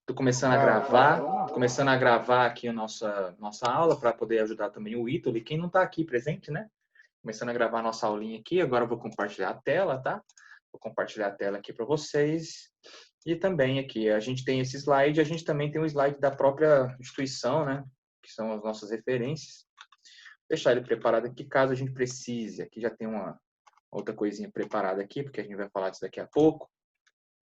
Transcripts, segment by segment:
Estou começando a gravar aqui a nossa aula para poder ajudar também o Ítalo e quem não está aqui presente, né? Começando a gravar a nossa aulinha aqui. Agora eu vou compartilhar a tela, tá? Vou compartilhar a tela aqui para vocês. E também aqui, a gente tem esse slide, a gente também tem um slide da própria instituição, né? Que são as nossas referências. Vou deixar ele preparado aqui, caso a gente precise. Aqui já tem uma outra coisinha preparada aqui, porque a gente vai falar disso daqui a pouco,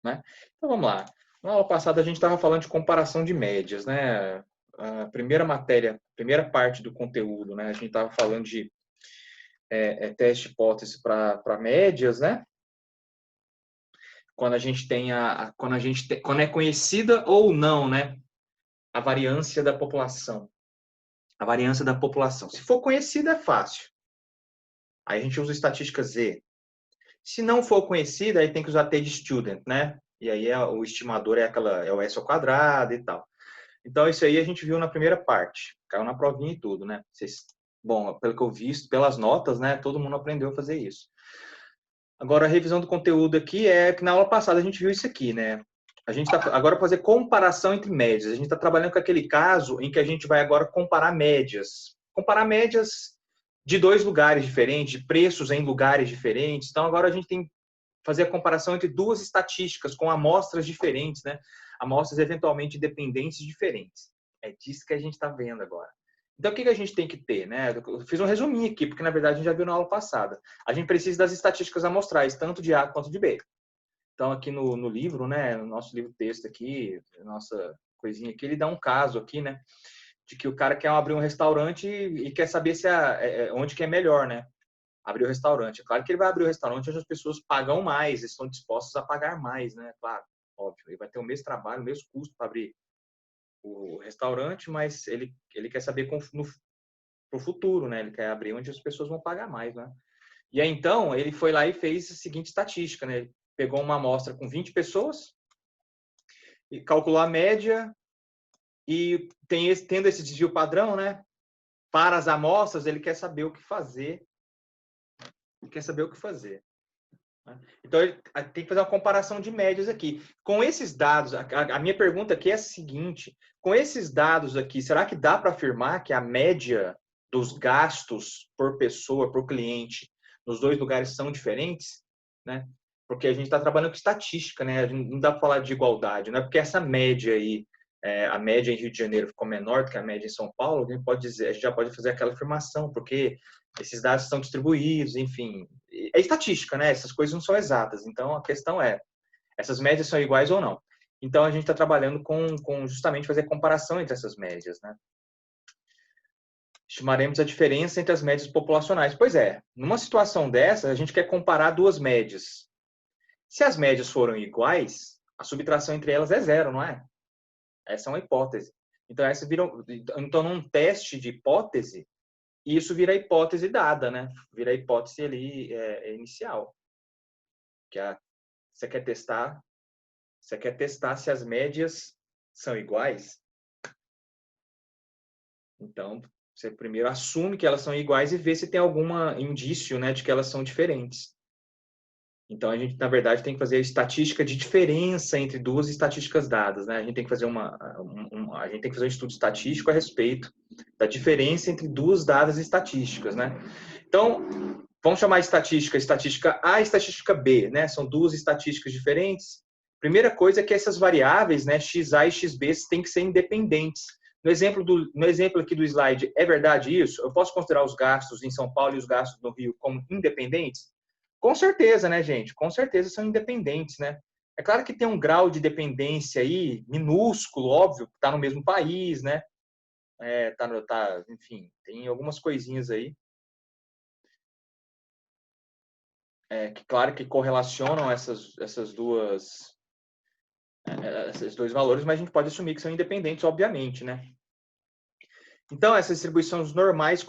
né? Então vamos lá. Na aula passada a gente estava falando de comparação de médias, né? A primeira matéria, primeira parte do conteúdo, né? A gente estava falando de teste hipótese para médias, né? Quando a gente tem quando é conhecida ou não, né? A variância da população. A variância da população. Se for conhecida, é fácil. Aí a gente usa estatística Z. Se não for conhecida, aí tem que usar T de student, né? E aí o estimador é o S ao quadrado e tal. Então, isso aí a gente viu na primeira parte. Caiu na provinha e tudo, né? Bom, pelo que eu vi, pelas notas, né? Todo mundo aprendeu a fazer isso. Agora, a revisão do conteúdo aqui é que na aula passada a gente viu isso aqui, né? A gente está agora fazer comparação entre médias. A gente está trabalhando com aquele caso em que a gente vai agora comparar médias. Comparar médias de dois lugares diferentes, de preços em lugares diferentes. Então, agora a gente tem que fazer a comparação entre duas estatísticas com amostras diferentes, né? Amostras eventualmente dependentes diferentes. É disso que a gente está vendo agora. Então, o que a gente tem que ter, né? Eu fiz um resuminho aqui, porque na verdade a gente já viu na aula passada. A gente precisa das estatísticas amostrais, tanto de A quanto de B. Então, aqui no livro, né? No nosso livro texto aqui, nossa coisinha aqui, ele dá um caso aqui, né? De que o cara quer abrir um restaurante e quer saber se onde que é melhor, né? Abrir o restaurante. É claro que ele vai abrir o restaurante onde as pessoas pagam mais, estão dispostas a pagar mais, né? Claro, óbvio. Ele vai ter o mesmo trabalho, o mesmo custo para abrir o restaurante, mas ele quer saber para o futuro, né? Ele quer abrir onde as pessoas vão pagar mais, né? E aí, então, ele foi lá e fez a seguinte estatística, né? Ele pegou uma amostra com 20 pessoas e calculou a média e tendo esse desvio padrão, né? Para as amostras, ele quer saber o que fazer. Ele quer saber o que fazer. Então, ele tem que fazer uma comparação de médias aqui. Com esses dados, a minha pergunta aqui é a seguinte: com esses dados aqui, será que dá para afirmar que a média dos gastos por pessoa, por cliente, nos dois lugares são diferentes? Né? Porque a gente está trabalhando com estatística, né? A gente não dá para falar de igualdade, não é porque essa média aí, a média em Rio de Janeiro ficou menor do que a média em São Paulo, a gente já pode fazer aquela afirmação, porque esses dados estão distribuídos, enfim. É estatística, né? Essas coisas não são exatas. Então, a questão é, essas médias são iguais ou não? Então, a gente está trabalhando com justamente fazer comparação entre essas médias, né? Estimaremos a diferença entre as médias populacionais. Pois é, numa situação dessa, a gente quer comparar duas médias. Se as médias foram iguais, a subtração entre elas é zero, não é? Essa é uma hipótese. Então, num teste de hipótese, isso vira a hipótese dada, né? Vira a hipótese ali inicial. Que você quer testar se as médias são iguais. Então, você primeiro assume que elas são iguais e vê se tem algum indício, né, de que elas são diferentes. Então, a gente, na verdade, tem que fazer a estatística de diferença entre duas estatísticas dadas, né? A gente tem que fazer a gente tem que fazer um estudo estatístico a respeito da diferença entre duas dadas estatísticas, né? Então, vamos chamar de estatística A e estatística B, né? São duas estatísticas diferentes. Primeira coisa é que essas variáveis, né, XA e XB, têm que ser independentes. No exemplo aqui do slide, é verdade isso? Eu posso considerar os gastos em São Paulo e os gastos no Rio como independentes? Com certeza, né, gente? Com certeza são independentes, né? É claro que tem um grau de dependência aí, minúsculo, óbvio, está no mesmo país, né? Enfim, tem algumas coisinhas aí. Que claro que correlacionam esses dois valores, mas a gente pode assumir que são independentes, obviamente, né? Então, essas distribuições normais,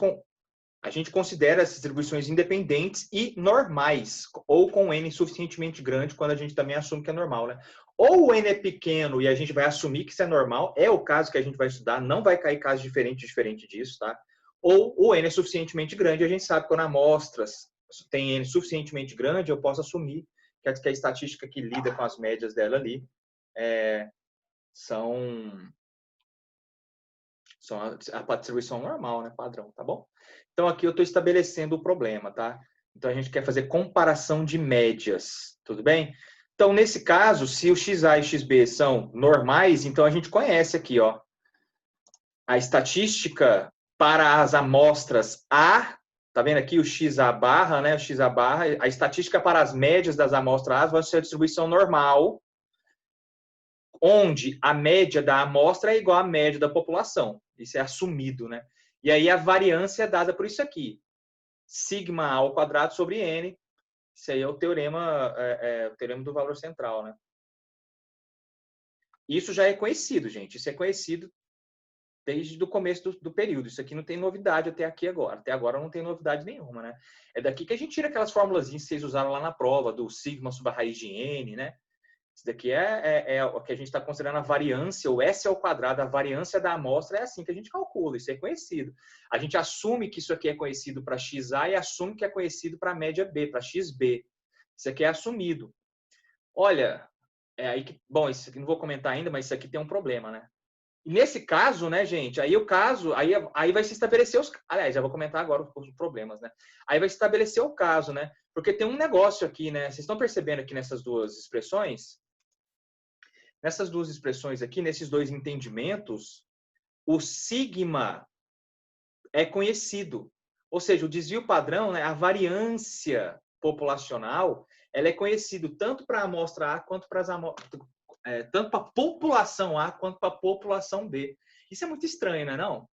a gente considera essas distribuições independentes e normais, ou com N suficientemente grande, quando a gente também assume que é normal, né? Ou o N é pequeno e a gente vai assumir que isso é normal, é o caso que a gente vai estudar, não vai cair caso diferente disso, tá? Ou o N é suficientemente grande, a gente sabe que quando amostras tem N suficientemente grande, eu posso assumir que a estatística que lida com as médias dela ali são a distribuição normal, né? Padrão, tá bom? Então, aqui eu estou estabelecendo o problema, tá? Então, a gente quer fazer comparação de médias, tudo bem? Então, nesse caso, se o XA e XB são normais, então a gente conhece aqui, ó, a estatística para as amostras A, tá vendo aqui o XA barra, né? O XA barra, a estatística para as médias das amostras A vai ser a distribuição normal, onde a média da amostra é igual à média da população. Isso é assumido, né? E aí a variância é dada por isso aqui. Sigma A ao quadrado sobre N. Isso aí é o teorema do valor central, né? Isso já é conhecido, gente. Isso é conhecido desde o começo do período. Isso aqui não tem novidade até aqui agora. Até agora não tem novidade nenhuma, né? É daqui que a gente tira aquelas formulazinhas que vocês usaram lá na prova, do sigma sobre a raiz de N, né? Isso daqui é o que a gente está considerando a variância, o S ao quadrado, a variância da amostra é assim que a gente calcula, isso é conhecido. A gente assume que isso aqui é conhecido para XA e assume que é conhecido para a média B, para XB. Isso aqui é assumido. Olha, aí que, bom, isso aqui não vou comentar ainda, mas isso aqui tem um problema, né? E nesse caso, né, gente, aí vai se estabelecer aliás, já vou comentar agora os problemas, né? Aí vai se estabelecer o caso, né? Porque tem um negócio aqui, né? Vocês estão percebendo aqui nessas duas expressões? Nessas duas expressões aqui, nesses dois entendimentos, o sigma é conhecido. Ou seja, o desvio padrão, né, a variância populacional, ela é conhecida tanto para a amostra A quanto para tanto para a população A quanto para a população B. Isso é muito estranho, não é não?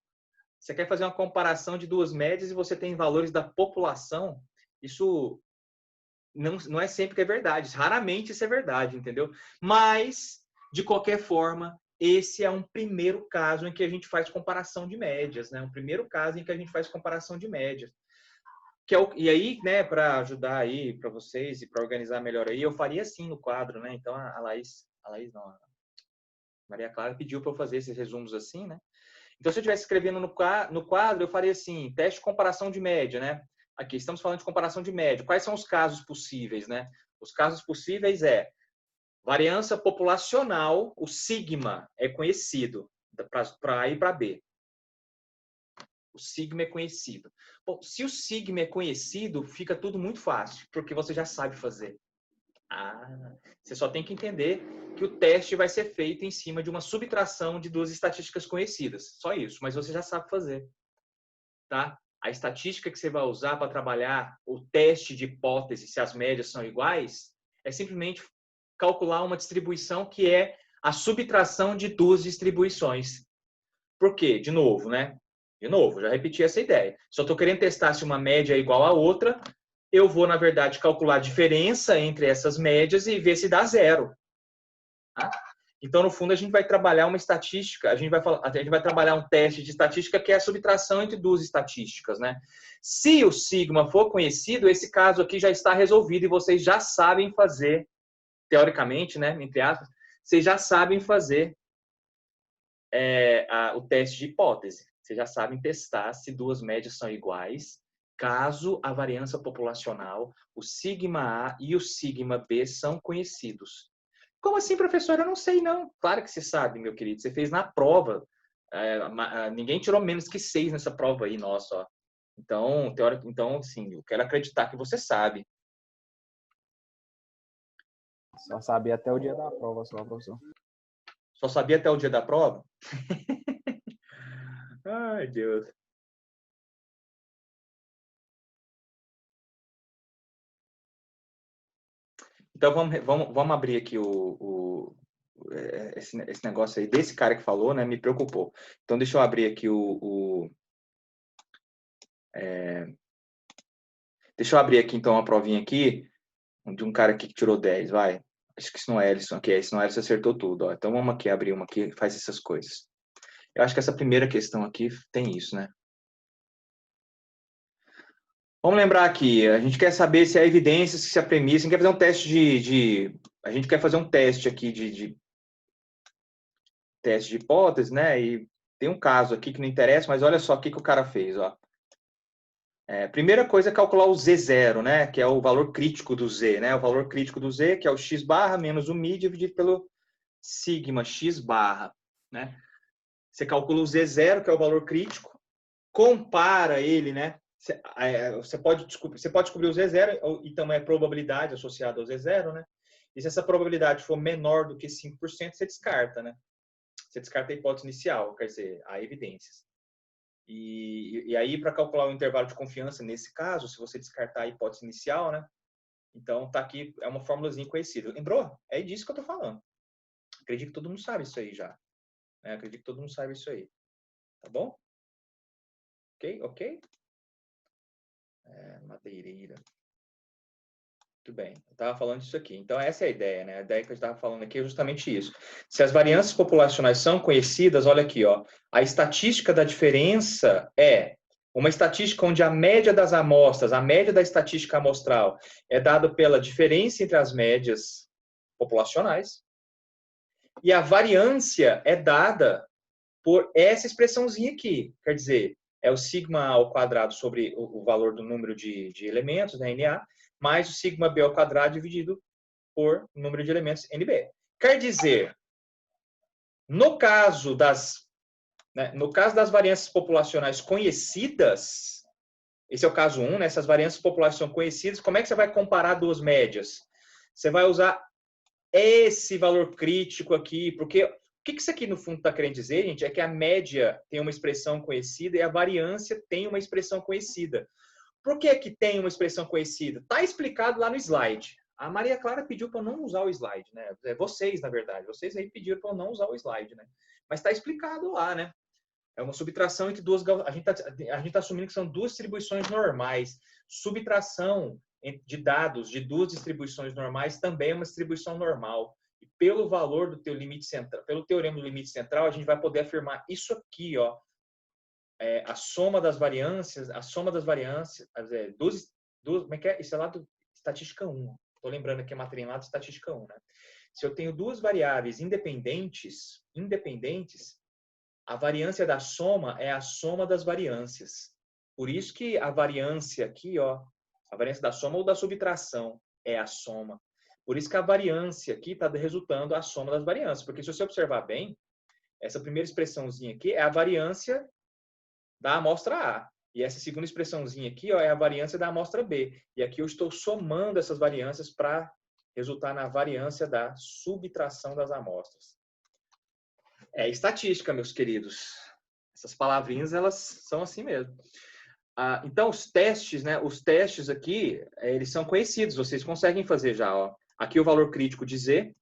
Você quer fazer uma comparação de duas médias e você tem valores da população, isso não é sempre que é verdade. Raramente isso é verdade, entendeu? Mas, de qualquer forma, esse é um primeiro caso em que a gente faz comparação de médias, né? Um primeiro caso em que a gente faz comparação de médias. E aí, né, para ajudar aí para vocês e para organizar melhor aí, eu faria assim no quadro, né? Então a Laís não, a Maria Clara pediu para eu fazer esses resumos assim, né? Então, se eu estivesse escrevendo no quadro, eu faria assim, teste de comparação de média, né? Aqui, estamos falando de comparação de média. Quais são os casos possíveis, né? Os casos possíveis variância populacional, o sigma é conhecido, para A e para B. O sigma é conhecido. Bom, se o sigma é conhecido, fica tudo muito fácil, porque você já sabe fazer. Você só tem que entender que o teste vai ser feito em cima de uma subtração de duas estatísticas conhecidas. Só isso, mas você já sabe fazer. Tá? A estatística que você vai usar para trabalhar o teste de hipótese, se as médias são iguais, é simplesmente calcular uma distribuição que é a subtração de duas distribuições. Por quê? De novo, né? De novo, já repeti essa ideia. Se eu estou querendo testar se uma média é igual a outra, eu vou, na verdade, calcular a diferença entre essas médias e ver se dá zero. Tá? Então, no fundo, a gente vai trabalhar uma estatística, a gente vai trabalhar um teste de estatística que é a subtração entre duas estatísticas, né? Se o sigma for conhecido, esse caso aqui já está resolvido e vocês já sabem fazer, teoricamente, né, entre aspas, vocês já sabem fazer o teste de hipótese. Vocês já sabem testar se duas médias são iguais, caso a variância populacional, o sigma A e o sigma B são conhecidos. Como assim, professor? Eu não sei, não. Claro que você sabe, meu querido. Você fez na prova. Ninguém tirou menos que 6 nessa prova aí, nossa. Ó. Então, sim, eu quero acreditar que você sabe. Só sabia até o dia da prova, só, professor. Só sabia até o dia da prova? Ai, Deus. Então, vamos abrir aqui esse negócio aí desse cara que falou, né? Me preocupou. Então, deixa eu abrir aqui deixa eu abrir aqui, então, uma provinha aqui de um cara aqui que tirou 10, vai. Acho que isso não é Ellison aqui. Esse não é Ellison, acertou tudo. Ó. Então, vamos aqui abrir uma aqui que faz essas coisas. Eu acho que essa primeira questão aqui tem isso, né? Vamos lembrar aqui, a gente quer saber se há evidências, se a premissa, a gente quer fazer um teste a gente quer fazer um teste aqui de teste de hipótese, né? E tem um caso aqui que não interessa, mas olha só o que o cara fez, ó. Primeira coisa é calcular o Z0, né? Que é o valor crítico do Z, né? O valor crítico do Z, que é o x barra menos o mi dividido sigma x barra, né? Você calcula o Z0, que é o valor crítico, compara ele, né? Você pode descobrir o Z0 e também a probabilidade associada ao Z0, né? E se essa probabilidade for menor do que 5%, você descarta, né? Você descarta a hipótese inicial, quer dizer, há evidências. E aí, para calcular o intervalo de confiança, nesse caso, se você descartar a hipótese inicial, né? Então, tá aqui, é uma formulazinha conhecida. Lembrou? É disso que eu tô falando. Acredito que todo mundo sabe isso aí já. Acredito que todo mundo sabe isso aí. Tá bom? Ok? Madeireira. Muito bem. Eu estava falando disso aqui. Então, essa é a ideia, né? A ideia que eu estava falando aqui é justamente isso. Se as variâncias populacionais são conhecidas, olha aqui, ó. A estatística da diferença é uma estatística onde a média das amostras, a média da estatística amostral, é dada pela diferença entre as médias populacionais. E a variância é dada por essa expressãozinha aqui. Quer dizer, é o sigma ao quadrado sobre o valor do número de elementos, né, NA, mais o sigma B ao quadrado dividido por número de elementos NB. Quer dizer, no caso das variâncias populacionais conhecidas, esse é o caso 1, né, essas variâncias populacionais são conhecidas, como é que você vai comparar duas médias? Você vai usar esse valor crítico aqui, porque o que isso aqui no fundo está querendo dizer, gente, é que a média tem uma expressão conhecida e a variância tem uma expressão conhecida. Por que que tem uma expressão conhecida? Está explicado lá no slide. A Maria Clara pediu para eu não usar o slide, né? Vocês, na verdade, vocês aí pediram para eu não usar o slide, né? Mas está explicado lá, né? É uma subtração entre duas... A gente tá assumindo que são duas distribuições normais. Subtração de dados de duas distribuições normais também é uma distribuição normal. E pelo valor do teu limite central, pelo teorema do limite central, a gente vai poder afirmar isso aqui, ó. A soma das variâncias, como é que é? Isso é lá do estatística 1. Estou lembrando aqui a matéria lá do estatística 1, né? Se eu tenho duas variáveis independentes, a variância da soma é a soma das variâncias. Por isso que a variância aqui, ó, a variância da soma ou da subtração é a soma. Por isso que a variância aqui está resultando a soma das variâncias. Porque se você observar bem, essa primeira expressãozinha aqui é a variância da amostra A. E essa segunda expressãozinha aqui, ó, é a variância da amostra B. E aqui eu estou somando essas variâncias para resultar na variância da subtração das amostras. É estatística, meus queridos. Essas palavrinhas, elas são assim mesmo. Então, os testes, né? Os testes aqui, eles são conhecidos. Vocês conseguem fazer já, ó. Aqui o valor crítico de Z.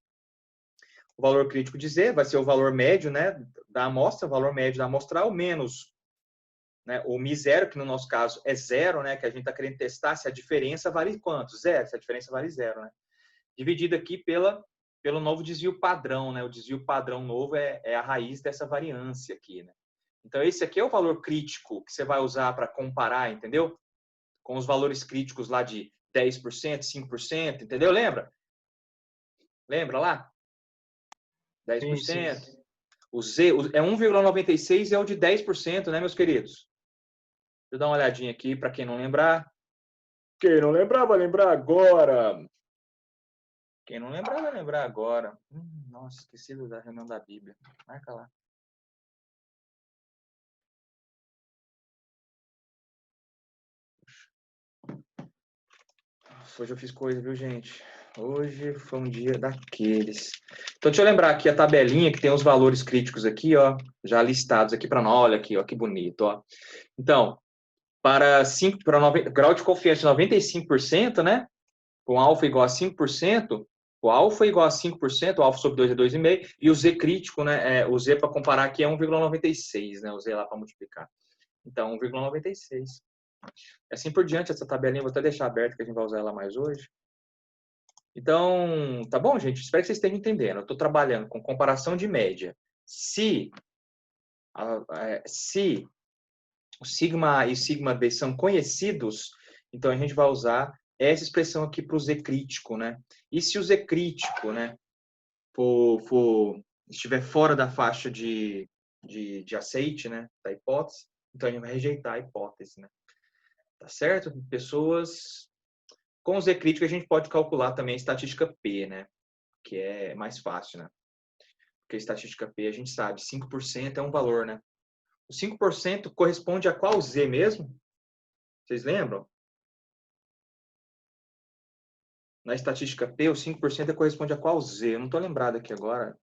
O valor crítico de Z vai ser o valor médio, né? Da amostra, o valor médio da amostral, menos, né, o μ0, que no nosso caso é zero, né? Que a gente está querendo testar se a diferença vale quanto? Zero. Se a diferença vale zero, né? Dividido aqui pelo novo desvio padrão, né? O desvio padrão novo é a raiz dessa variância aqui, né? Então, esse aqui é o valor crítico que você vai usar para comparar, entendeu? Com os valores críticos lá de 10%, 5%, entendeu? Lembra? Lembra lá? 10%. Sim. O Z é 1,96 e é o de 10%, né, meus queridos? Deixa eu dar uma olhadinha aqui para quem não lembrar. Quem não lembrar, vai lembrar agora. Quem não lembrar, vai lembrar agora. Nossa, esqueci da reunião da Bíblia. Marca lá. Hoje eu fiz coisa, viu, gente? Hoje foi um dia daqueles. Então, deixa eu lembrar aqui a tabelinha que tem os valores críticos aqui, ó, já listados aqui para nós. Olha aqui, ó, que bonito, ó. Então, para grau de confiança de 95%, né? Com alfa igual a 5%, o alfa igual a 5%, o alfa sobre 2 é 2,5, e o Z crítico, né? O Z para comparar aqui é 1,96, né? O Z lá para multiplicar. Então, 1,96. Assim por diante, essa tabelinha eu vou até deixar aberta, que a gente vai usar ela mais hoje. Então, tá bom, gente? Espero que vocês estejam entendendo. Eu estou trabalhando com comparação de média. Se o sigma A e o sigma B são conhecidos, então a gente vai usar essa expressão aqui para o Z crítico, né? E se o Z crítico, né, estiver fora da faixa de aceite, né, da hipótese, então a gente vai rejeitar a hipótese, né? Tá certo? Pessoas... Com o Z crítico a gente pode calcular também a estatística P, né? Que é mais fácil, né? porque a estatística P a gente sabe, 5% é um valor, né? O 5% corresponde a qual Z mesmo? Vocês lembram? Na estatística P, o 5% corresponde a qual Z? Eu não estou lembrado aqui agora.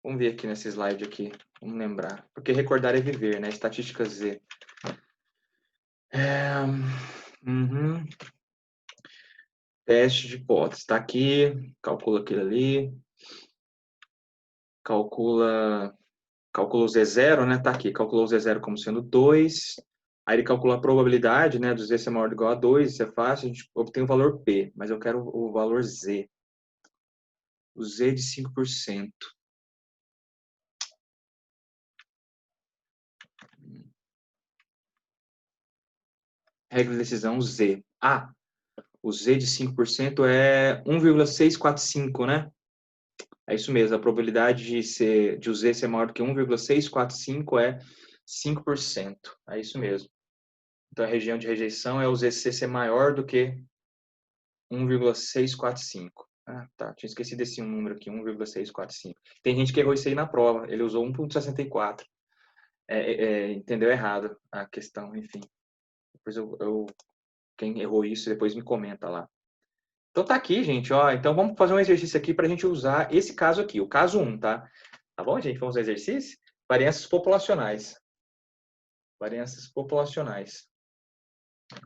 Vamos ver aqui nesse slide aqui. Vamos lembrar. Porque recordar é viver, né? Estatística Z. Uhum. Teste de hipótese. Está aqui. Calcula aquilo ali. Calcula o Z0, né? Está aqui. Calculou o Z0 como sendo 2. Aí ele calcula a probabilidade, né? Do Z ser maior ou igual a 2. Isso é fácil. A gente obtém o valor P. Mas eu quero o valor Z. O Z de 5%. Regra de decisão Z. O Z de 5% é 1,645, né? É isso mesmo, a probabilidade de o Z ser maior do que 1,645 é 5%. É isso mesmo. Então, a região de rejeição é o ZC ser maior do que 1,645. Tá. Tinha esquecido esse número aqui, 1,645. Tem gente que errou isso aí na prova. Ele usou 1,64. Entendeu errado a questão, enfim. Depois quem errou isso, depois me comenta lá. Então tá aqui, gente, ó. Então vamos fazer um exercício aqui para a gente usar esse caso aqui, o caso 1, tá? Tá bom, gente? Vamos ao exercício? Variâncias populacionais. Variâncias populacionais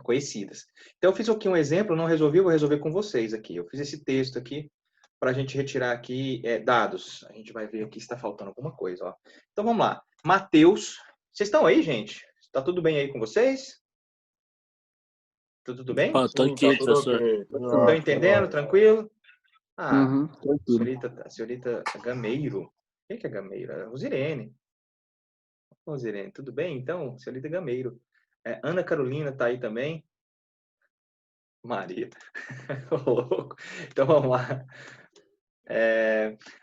conhecidas. Então eu fiz aqui um exemplo, não resolvi, vou resolver com vocês aqui. Eu fiz esse texto aqui para a gente retirar aqui dados. A gente vai ver aqui se está faltando alguma coisa, ó. Então vamos lá. Mateus, vocês estão aí, gente? Tá tudo bem aí com vocês? Tudo bem? Tô aqui, professor. Estão entendendo? Tranquilo? Tranquilo. A senhorita Gameiro. Quem que é Gameiro? Rosirene. Rosirene, tudo bem? Então, senhorita Gameiro. Ana Carolina está aí também. Maria. Louco. Então, vamos lá.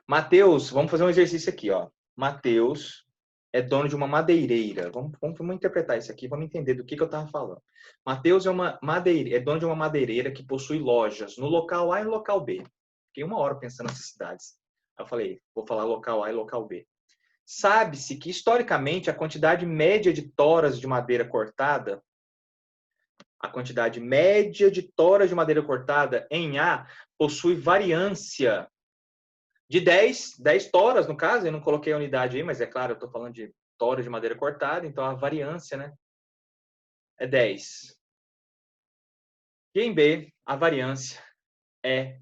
Mateus, vamos fazer um exercício aqui, ó. Mateus é dono de uma madeireira. Vamos interpretar isso aqui, vamos entender do que eu estava falando. Mateus é dono de uma madeireira que possui lojas no local A e no local B. Fiquei uma hora pensando nessas cidades. Aí eu falei, vou falar local A e local B. Sabe-se que, historicamente, a quantidade média de toras de madeira cortada, em A possui variância de 10 toras, no caso. Eu não coloquei a unidade aí, mas é claro, eu estou falando de toras de madeira cortada, então a variância, né, é 10. E em B, a variância é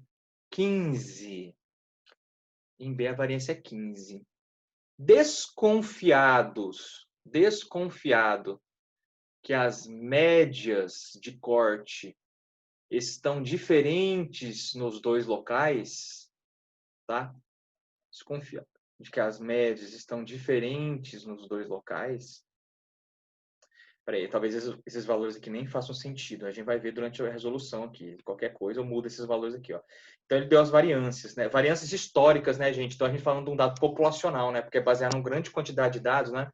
15. Em B, a variância é 15. Desconfiado que as médias de corte estão diferentes nos dois locais, tá? Desconfiado de que as médias estão diferentes nos dois locais. Peraí, talvez esses valores aqui nem façam sentido. A gente vai ver durante a resolução aqui. Qualquer coisa, eu mudo esses valores aqui, ó. Então, ele deu as variâncias, né? Variâncias históricas, né, gente? Então, a gente falando de um dado populacional, né? Porque é baseado em grande quantidade de dados, né?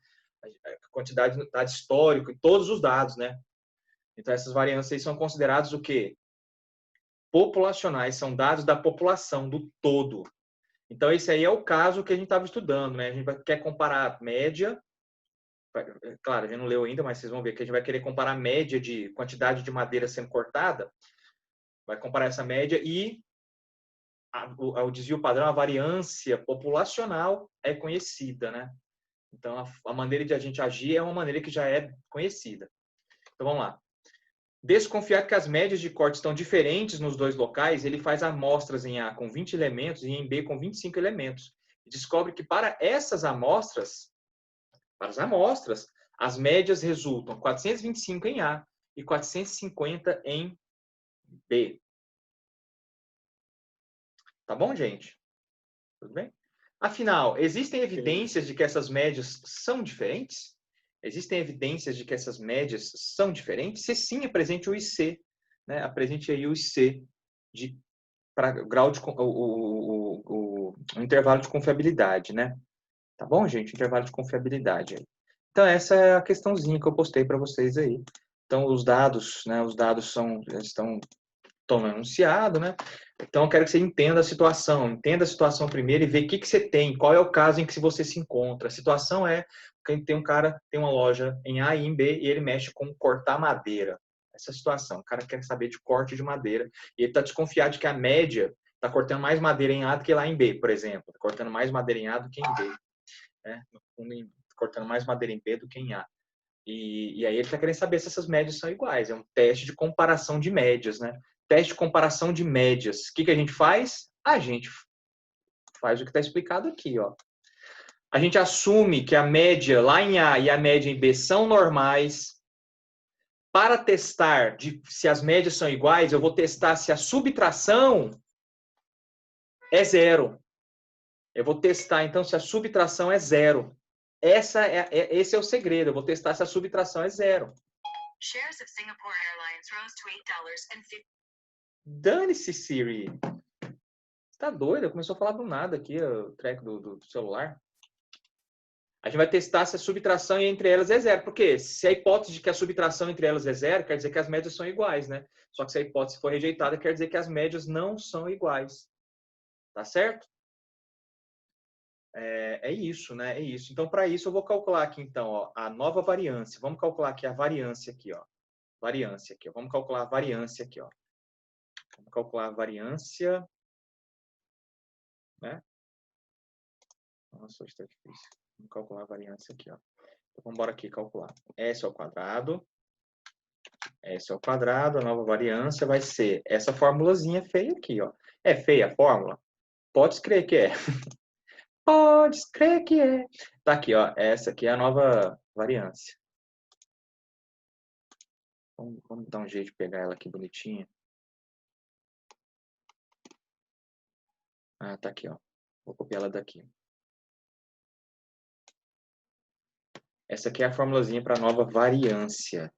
Quantidade de dado histórico e todos os dados, né? Então, essas variâncias são consideradas o quê? Populacionais, são dados da população, do todo. Então, esse aí é o caso que a gente estava estudando, né? A gente quer comparar média. Claro, a gente não leu ainda, mas vocês vão ver que a gente vai querer comparar a média de quantidade de madeira sendo cortada. Vai comparar essa média e o desvio padrão, a variância populacional é conhecida, né? Então, a maneira de a gente agir é uma maneira que já é conhecida. Então, vamos lá. Desconfiar que as médias de corte estão diferentes nos dois locais, ele faz amostras em A com 20 elementos e em B com 25 elementos. E descobre que para essas amostras, as médias resultam 425 em A e 450 em B. Tá bom, gente? Tudo bem? Afinal, existem evidências de que essas médias são diferentes? Existem evidências de que essas médias são diferentes? Se sim, apresente o IC, né? Apresente aí o IC para grau de o intervalo de confiabilidade, né? Tá bom, gente? Intervalo de confiabilidade aí. Então, essa é a questãozinha que eu postei para vocês aí. Então, os dados, né? Os dados estão estão no enunciado, né? Então, eu quero que você entenda a situação primeiro e veja o que você tem, qual é o caso em que você se encontra. A situação é que tem um cara, tem uma loja em A e em B e ele mexe com cortar madeira. Essa é a situação. O cara quer saber de corte de madeira e ele está desconfiado de que a média está cortando mais madeira em A do que lá em B, por exemplo. Está cortando mais madeira em A do que em B. Né? No fundo, cortando mais madeira em B do que em A. E aí ele está querendo saber se essas médias são iguais. É um teste de comparação de médias, né? Teste de comparação de médias. O que a gente faz? A gente faz o que está explicado aqui, ó. A gente assume que a média lá em A e a média em B são normais. Para testar se as médias são iguais, eu vou testar se a subtração é zero. Eu vou testar, então, se a subtração é zero. Esse é o segredo. Eu vou testar se a subtração é zero. Shares of Singapore Airlines rose to $8.50. Dane-se, Siri. Você tá doida? Começou a falar do nada aqui, o treco do celular. A gente vai testar se a subtração entre elas é zero. Porque se a hipótese de que a subtração entre elas é zero, quer dizer que as médias são iguais, né? Só que se a hipótese for rejeitada, quer dizer que as médias não são iguais. Tá certo? É isso, né? É isso. Então, para isso, eu vou calcular aqui, então, ó, a nova variância. Vamos calcular aqui a variância aqui, ó. Variância aqui, ó. Vamos calcular a variância aqui, ó. Vamos calcular a variância, né? Nossa, hoje está difícil. Vamos calcular a variância aqui, ó. Então, vamos embora aqui calcular. S ao quadrado. S ao quadrado, a nova variância vai ser essa formulazinha feia aqui, ó. É feia a fórmula? Pode crer que é. Pode crer que é. Tá aqui, ó. Essa aqui é a nova variância. Vamos dar um jeito de pegar ela aqui bonitinha. Ah, tá aqui, ó. Vou copiar ela daqui. Essa aqui é a formulazinha para a nova variância.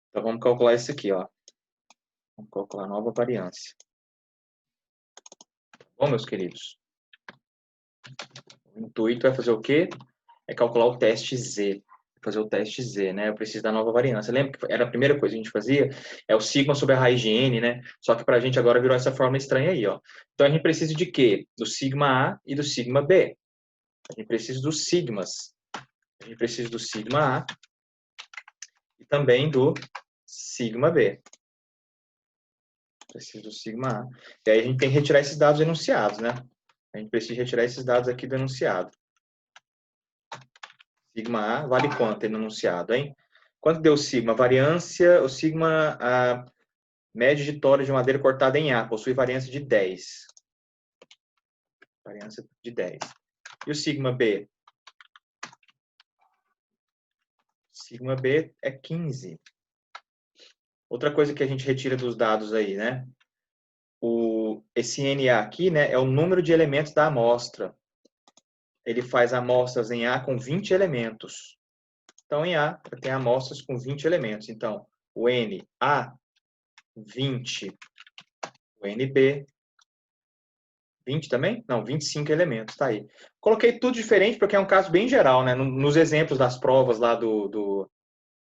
Então, vamos calcular isso aqui, ó. Vamos calcular a nova variância. Bom, meus queridos? O intuito é fazer o quê? É calcular o teste Z. Fazer o teste Z, né? Eu preciso da nova variância. Lembra que era a primeira coisa que a gente fazia? É o sigma sobre a raiz de n, né? Só que pra gente agora virou essa fórmula estranha aí, ó. Então, a gente precisa de quê? Do sigma A e do sigma B. A gente precisa dos sigmas. A gente precisa do sigma A e também do sigma B. Preciso do sigma A. E aí a gente tem que retirar esses dados enunciados, né? A gente precisa retirar esses dados aqui do enunciado. Sigma A vale quanto no enunciado, hein? Quanto deu o sigma? Variância, o sigma, a média de tora de madeira cortada em A, possui variância de 10. Variância de 10. E o sigma B? Sigma B é 15. Outra coisa que a gente retira dos dados aí, né? Esse NA aqui, né, é o número de elementos da amostra. Ele faz amostras em A com 20 elementos. Então, em A, eu tenho amostras com 20 elementos. Então, o NA, 20. O NB, 20 também? Não, 25 elementos, tá aí. Coloquei tudo diferente porque é um caso bem geral, né? Nos exemplos das provas lá do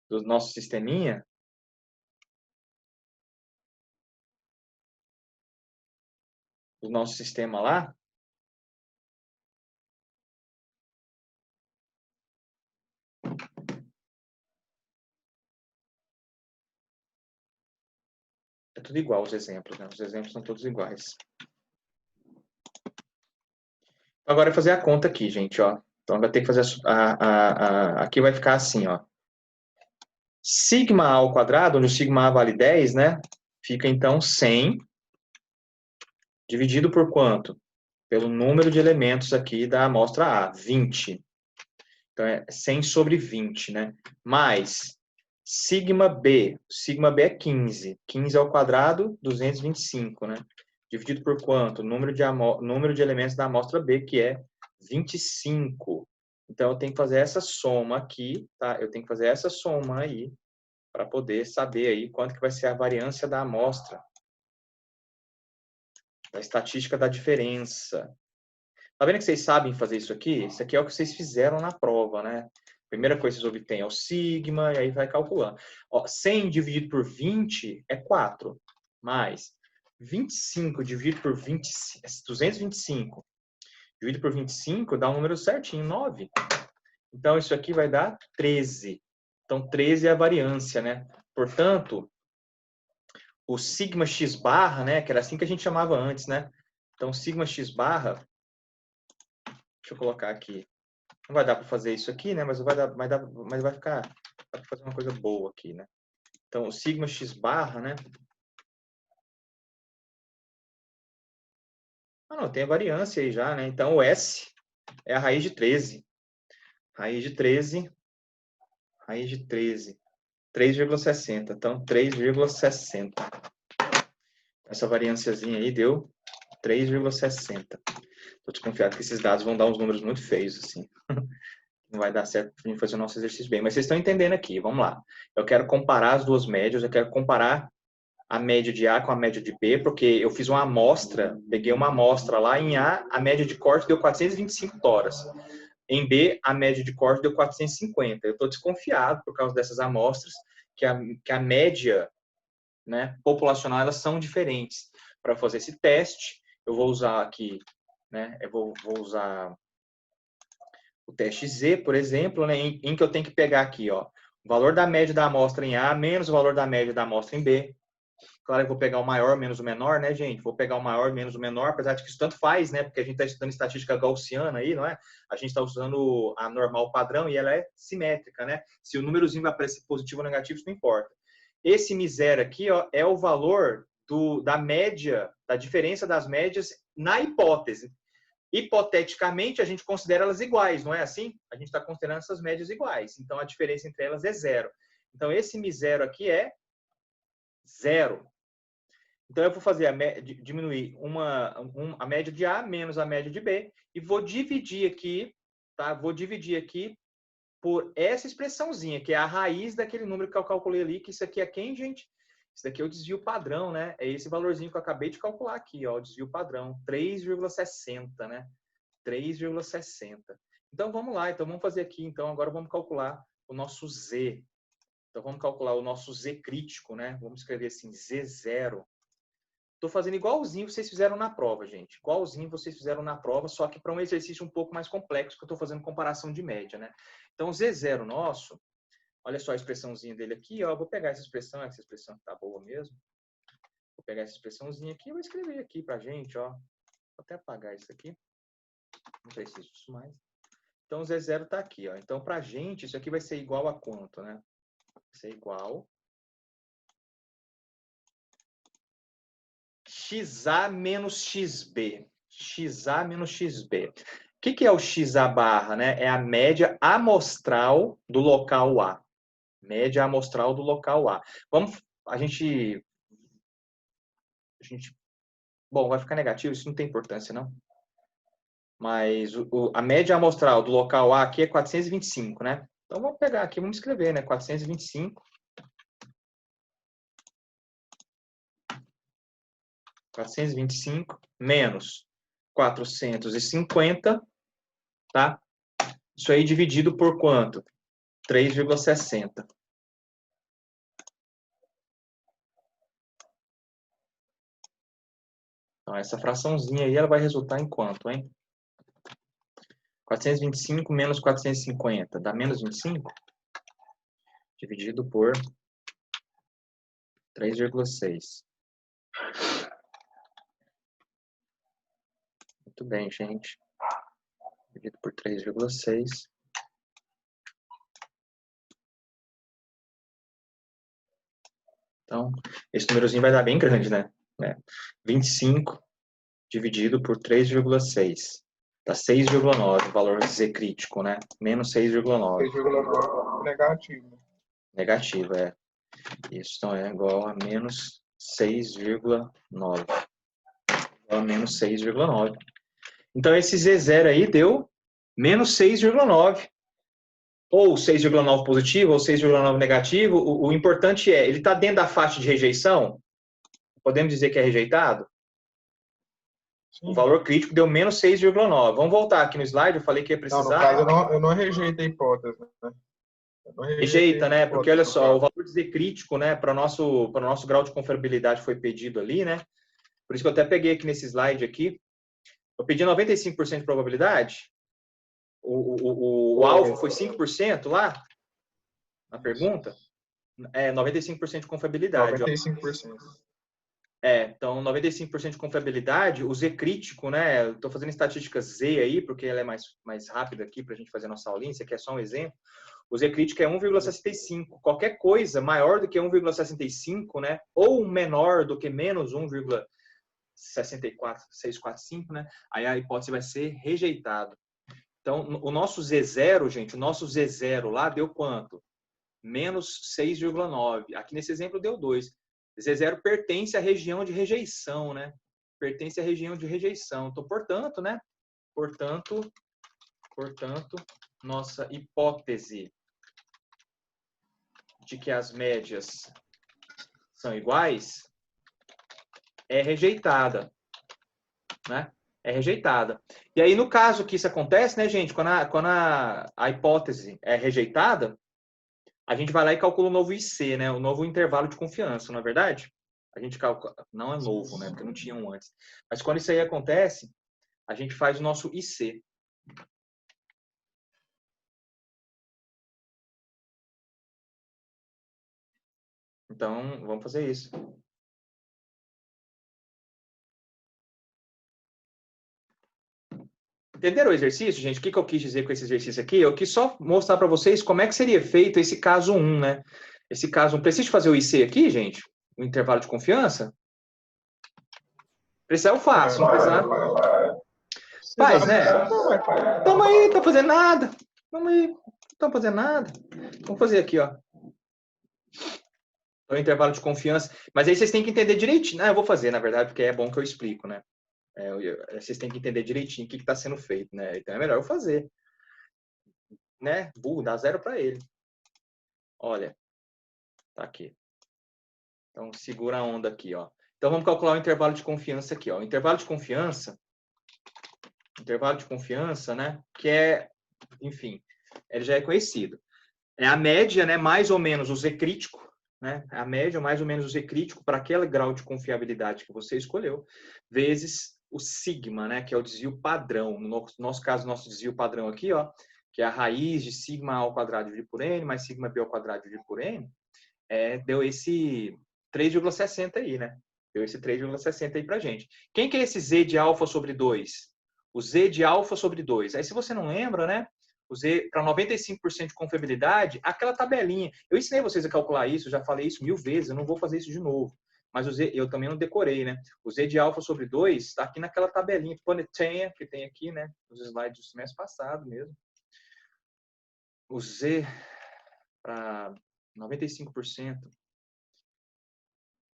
nosso sisteminha, do nosso sistema lá, é tudo igual os exemplos, né? Os exemplos são todos iguais. Agora é fazer a conta aqui, gente, ó. Então vai ter que fazer aqui vai ficar assim, ó. Sigma A ao quadrado, onde o sigma A vale 10, né? Fica então 100 dividido por quanto? Pelo número de elementos aqui da amostra A, 20. Então é 100 sobre 20, né? Mais sigma B é 15. 15 ao quadrado, 225, né? Dividido por quanto? Número de elementos da amostra B, que é 25. Então, eu tenho que fazer essa soma aqui, tá? Eu tenho que fazer essa soma aí, para poder saber aí quanto que vai ser a variância da amostra. Da estatística da diferença. Tá vendo que vocês sabem fazer isso aqui? Isso aqui é o que vocês fizeram na prova, né? Primeira coisa que vocês obtêm é o sigma, e aí vai calculando. Ó, 100 dividido por 20 é 4. Mais 25 dividido por 20, 225 dividido por 25 dá um número certinho, 9. Então, isso aqui vai dar 13. Então, 13 é a variância, né? Portanto, o sigma x barra, né? Que era assim que a gente chamava antes, né? Então, sigma x barra, deixa eu colocar aqui. Não vai dar para fazer isso aqui, né? Mas vai ficar, dá para fazer uma coisa boa aqui, né? Então, o sigma x barra, né? Ah, não, tem a variância aí já, né? Então, o S é a raiz de 13. Raiz de 13. Raiz de 13. 3,60. Então, 3,60. Essa variânciazinha aí deu 3,60. Estou desconfiado que esses dados vão dar uns números muito feios, assim. Não vai dar certo para a gente fazer o nosso exercício bem. Mas vocês estão entendendo aqui, vamos lá. Eu quero comparar as duas médias, eu quero comparar a média de A com a média de B, porque eu fiz uma amostra, peguei uma amostra lá em A média de corte deu 425 toras. Em B, a média de corte deu 450. Eu estou desconfiado, por causa dessas amostras, que a média, né, populacional, elas são diferentes. Para fazer esse teste, eu vou usar aqui, né, eu vou usar o teste Z, por exemplo, né, em que eu tenho que pegar aqui, ó, o valor da média da amostra em A menos o valor da média da amostra em B. Claro, eu vou pegar o maior menos o menor, né, gente? Vou pegar o maior menos o menor, apesar de que isso tanto faz, né? Porque a gente está estudando estatística gaussiana aí, não é? A gente está usando a normal padrão e ela é simétrica, né? Se o númerozinho vai aparecer positivo ou negativo, isso não importa. Esse miséria aqui, ó, é o valor da média, da diferença das médias na hipótese. Hipoteticamente, a gente considera elas iguais, não é assim? A gente está considerando essas médias iguais. Então, a diferença entre elas é 0. Então, esse misério aqui é 0. Então, eu vou fazer diminuir a média de A menos a média de B e vou dividir aqui, tá? Vou dividir aqui por essa expressãozinha, que é a raiz daquele número que eu calculei ali, que isso aqui é quem, gente? Isso daqui é o desvio padrão, né? É esse valorzinho que eu acabei de calcular aqui, ó, o desvio padrão, 3,60, né? 3,60. Então, vamos lá. Então, vamos fazer aqui. Então, agora vamos calcular o nosso Z. Então, vamos calcular o nosso Z crítico, né? Vamos escrever assim, Z0. Estou fazendo igualzinho que vocês fizeram na prova, gente. Igualzinho vocês fizeram na prova, só que para um exercício um pouco mais complexo, que eu estou fazendo comparação de média, né? Então, o Z0 nosso, olha só a expressãozinha dele aqui, ó. Vou pegar essa expressão tá boa mesmo. Vou pegar essa expressãozinha aqui e vou escrever aqui para a gente, ó. Vou até apagar isso aqui. Não preciso disso mais. Então, o Z0 está aqui, ó. Então, para a gente, isso aqui vai ser igual a quanto, né? Vai ser igual XA menos XB. XA menos XB. O que é o XA barra, né? É a média amostral do local A. Média amostral do local A. Bom, vai ficar negativo, isso não tem importância, não. Mas a média amostral do local A aqui é 425, né? Então, vamos pegar aqui, vamos escrever, né? 425. 425 menos 450, tá? Isso aí dividido por quanto? 3,60. Então, essa fraçãozinha aí, ela vai resultar em quanto, hein? 425 menos 450, dá menos 25? Dividido por 3,6. Muito bem, gente. Dividido por 3,6. Então, esse númerozinho vai dar bem grande, né? 25 dividido por 3,6. Dá 6,9, o valor Z crítico, né? Menos 6,9. 6,9 negativo. Negativo, é. Isso então é igual a menos 6,9. Igual a menos 6,9. Então, esse Z0 aí deu menos 6,9. Ou 6,9 positivo, ou 6,9 negativo. O importante é, ele está dentro da faixa de rejeição? Podemos dizer que é rejeitado? O valor crítico deu menos 6,9. Vamos voltar aqui no slide, eu falei que ia precisar. Não, no caso, eu não rejeito a hipótese, né? Rejeita, né? Porque olha só, o valor de Z crítico, né, para o nosso grau de confiabilidade foi pedido ali, né? Por isso que eu até peguei aqui nesse slide aqui. Eu pedi 95% de probabilidade. O alfa foi 5% lá, na pergunta. 95% de confiabilidade. 95%. Então 95% de confiabilidade. O Z crítico, né? Eu estou fazendo estatística Z aí, porque ela é mais rápida aqui para a gente fazer a nossa aulinha. Isso aqui é só um exemplo. O Z crítico é 1,65. Qualquer coisa maior do que 1,65, né? Ou menor do que menos 1,645, né? Aí a hipótese vai ser rejeitada. Então, o nosso Z0, gente, o nosso Z0 lá deu quanto? Menos 6,9. Aqui nesse exemplo deu 2. Z0 pertence à região de rejeição, né? Pertence à região de rejeição. Então, portanto, né? Portanto, nossa hipótese de que as médias são iguais é rejeitada, né? É rejeitada. E aí, no caso que isso acontece, né, gente, quando a hipótese é rejeitada, a gente vai lá e calcula o novo IC, né? O novo intervalo de confiança, não é verdade? A gente calcula, não é novo, né? Porque não tinha um antes. Mas quando isso aí acontece, a gente faz o nosso IC. Então, vamos fazer isso. Entenderam o exercício, gente? O que eu quis dizer com esse exercício aqui? Eu quis só mostrar para vocês como é que seria feito esse caso 1, né? Esse caso 1. Precisa fazer o IC aqui, gente? O intervalo de confiança? Precisar eu faço, não precisar. Faz, né? Tamo aí, não tá fazendo nada. Tamo aí, não estamos fazendo nada. Vamos fazer aqui, ó. O intervalo de confiança. Mas aí vocês têm que entender direitinho. Eu vou fazer, na verdade, porque é bom que eu explico, né? Vocês têm que entender direitinho o que está sendo feito, né? Então é melhor eu fazer. Né? Burro, dá 0 para ele. Olha. Tá aqui. Então segura a onda aqui, ó. Então vamos calcular o intervalo de confiança aqui, ó. O intervalo de confiança, né? Que é, enfim, ele já é conhecido. É a média, né? Mais ou menos o Z crítico, né? A média mais ou menos o Z crítico para aquele grau de confiabilidade que você escolheu, vezes o sigma, né? Que é o desvio padrão. No nosso caso, nosso desvio padrão aqui, ó, que é a raiz de sigma ao quadrado dividido por n mais sigma b ao quadrado dividido por n, deu esse 3,60 aí, né? Deu esse 3,60 aí pra gente. Quem que é esse Z de alfa sobre 2? O Z de alfa sobre 2. Aí, se você não lembra, né? O Z, para 95% de confiabilidade, aquela tabelinha. Eu ensinei vocês a calcular isso, já falei isso 1000 vezes, eu não vou fazer isso de novo. Mas o Z, eu também não decorei, né? O Z de alfa sobre 2 está aqui naquela tabelinha bonitinha que tem aqui, né? Nos slides do semestre passado mesmo. O Z para 95%.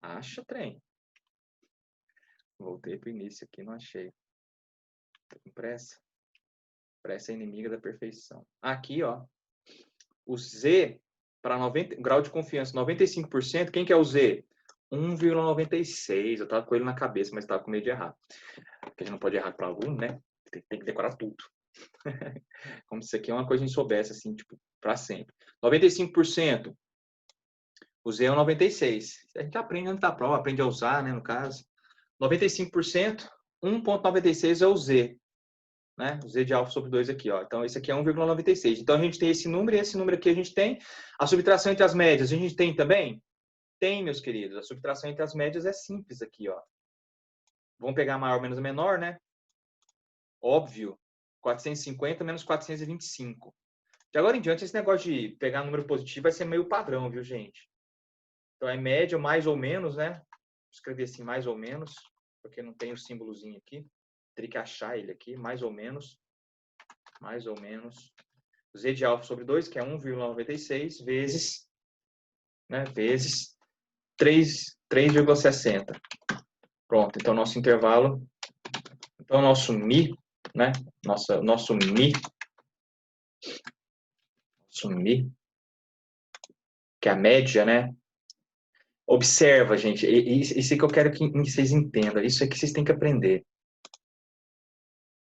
Acha, trem. Voltei para o início aqui, não achei. Tô com pressa. Pressa é inimiga da perfeição. Aqui, ó. O Z, para grau de confiança, 95%. Quem que é o Z? 1,96. Eu tava com ele na cabeça, mas tava com medo de errar. Porque a gente não pode errar para aluno, né? Tem que decorar tudo. Como se isso aqui é uma coisa que a gente soubesse, assim, tipo, para sempre. 95%. O Z é o 96. A gente aprende antes da prova, aprende a usar, né, no caso. 95%, 1,96 é o Z. Né? O Z de alfa sobre 2 aqui, ó. Então, esse aqui é 1,96. Então, a gente tem esse número e esse número aqui a gente tem. A subtração entre as médias, a gente tem também? Tem, meus queridos. A subtração entre as médias é simples aqui, ó. Vamos pegar maior menos menor, né? Óbvio. 450 menos 425. De agora em diante, esse negócio de pegar número positivo vai ser meio padrão, viu, gente? Então, é média mais ou menos, né? Vou escrever assim, mais ou menos, porque não tem o símbolozinho aqui. Teria que achar ele aqui, mais ou menos. Z de alfa sobre 2, que é 1,96, vezes, né, vezes 3,60. Pronto, então nosso intervalo, então nosso Mi, né, nosso Mi, que é a média, né. Observa, gente, isso que eu quero que vocês entendam, isso é que vocês têm que aprender.